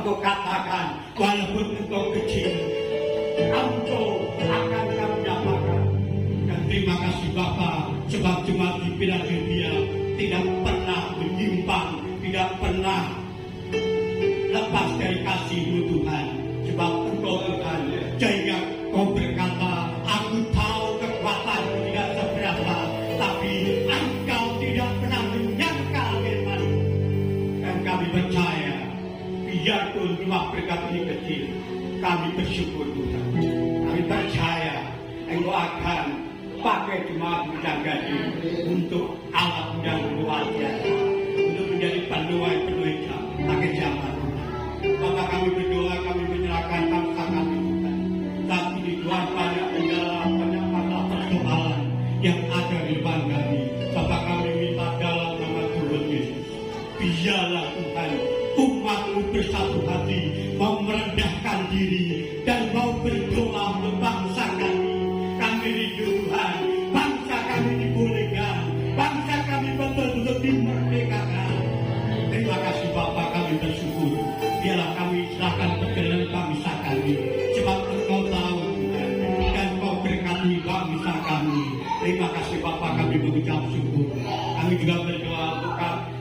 engkau katakan, walaupun engkau kecil, engkau akan kami nyatakan. Dan terima kasih Bapa, sebab jemaat di Philadelphia tidak pernah menyimpang, tidak pernah lepas dari kasih-Mu Tuhan. Sebab engkau Tuhan, sehingga kau berkata, aku tahu kekuatan tidak seberapa, tapi engkau tidak pernah menyangkal firman. Dan kami percaya, biarpun rumah berkat ini kecil, kami bersyukur Tuhan. Kami percaya engkau akan pakai jemaat Bujang Gading untuk alat yang luar biasa, untuk menjadi penuai pakai zaman. Bapak kami berdoa, kami menyerahkan bangsa kami Tuhan. Saat ini Tuhan banyak kendala, banyak masalah persoalan yang ada di depan kami. Bapak kami minta dalam nama Tuhan Yesus, biarlah Tuhan umat-Mu bersatu hati, mau merendahkan diri dan mau berdoa untuk bangsa kami. Kami rindu Tuhan, bangsa kami dibolehkan, bangsa kami betul-betul dimerdekakan. Terima kasih Bapak, kami bersyukur. Biarlah kami serahkan perjalanan bangsa kami, sebab Engkau tahu Tuhan, dan Engkau berkati bangsa kami. Terima kasih Bapak, kami mengucap syukur. Kami juga berdoa untuk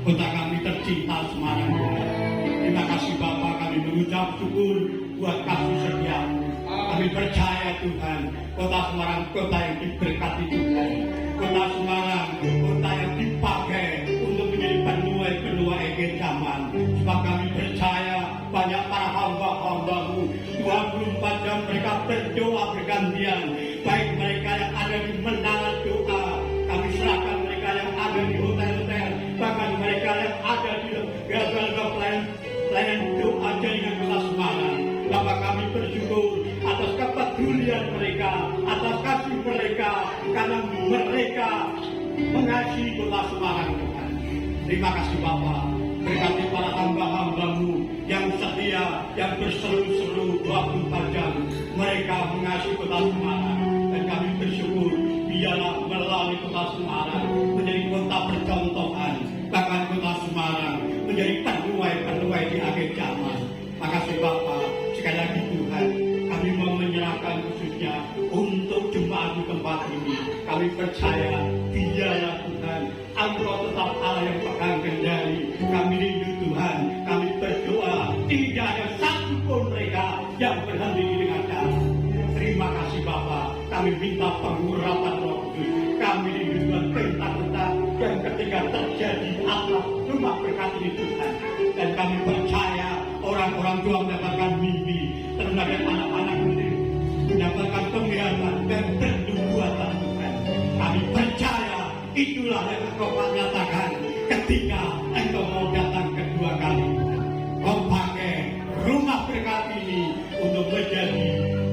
kota kami tercinta Semarang Tuhan. Terima kasih Bapak, kami mengucap syukur buat kasih setia-Mu. Kami percaya Tuhan, kota Semarang kota yang diberkati Tuhan. Kota Semarang kota yang dipakai untuk menjadi penuai zaman. Sebab kami percaya banyak para hamba-hamba-Mu 24 jam mereka berdoa bergantian. Baik mereka yang ada di menara doa, kami serahkan mereka yang ada di hotel-hotel, bahkan mereka yang ada di gagal-gagal pelayanan doa jaringan kota Semarang. Bapak kami bersyukur atas kepedulian mereka, atas kasih mereka, karena mereka mengasihi kota Semarang Tuhan. Terima kasih Bapak, berkati para hamba-hamba-Mu yang setia, yang berseru-seru 24 jam. Mereka mengasihi kota Semarang, dan kami bersyukur biarlah melalui kota Semarang menjadi kota percontohan, bahkan kota Semarang menjadi penuai di akhir zaman. Makasih Bapak, sekali lagi Tuhan, kami mau menyerahkan khususnya untuk jemaat di tempat ini. Kami percaya biarlah Tuhan, Engkau tetap Allah yang pegang kendali. Kami rindu Tuhan, kami berdoa tidak ada satu pun mereka yang berhenti di tengah jalan. Terima kasih Bapak, kami minta pengurapan Roh Kudus. Kami rindu Tuhan perintah-perintah yang ketika terjadi atas rumah berkat ini Tuhan. Dan kami percaya orang-orang tua mendapatkan mimpi, terhadap anak-anak mendapatkan penglihatan dan pernubuatan Tuhan. Kami percaya itulah yang Engkau nyatakan ketika Engkau mau datang kedua kali. Kau pakai rumah berkat ini untuk menjadi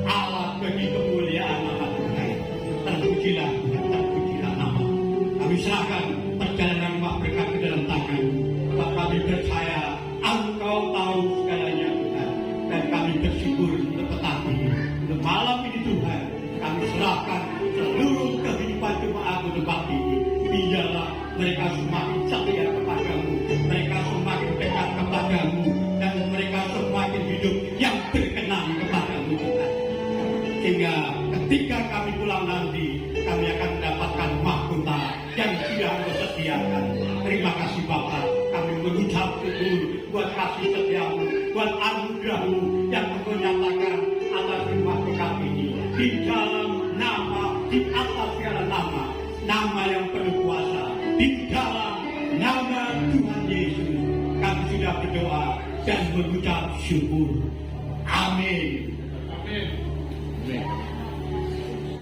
alat bagi kemuliaan nama Tuhan. Terpujilah nama. Kami serahkan perjalanan rumah berkat ke dalam tangan. Sebab kami percaya Engkau tahu segalanya Tuhan. Dan kami bersyukur untuk petang ini. Untuk malam ini Tuhan, kami serahkan seluruh kehidupan jemaat di tempat ini. Biarlah mereka semakin setia kepada-Mu, mereka semakin dekat kepada-Mu, dan mereka semakin hidup yang berkenan kepada-Mu Tuhan. Sehingga ketika kami pulang nanti, kami akan mendapatkan mahkota yang sudah Engkau sediakan. Terima kasih Bapak, kami mengucap syukur buat kasih setia-Mu, buat anugerah-Mu yang Engkau nyatakan atas rumah berkat ini. Di dalam nama, di atas segala nama yang penuh kuasa, di dalam nama Tuhan Yesus, kami sudah berdoa dan mengucap syukur. Amin.
Amin.
Amin.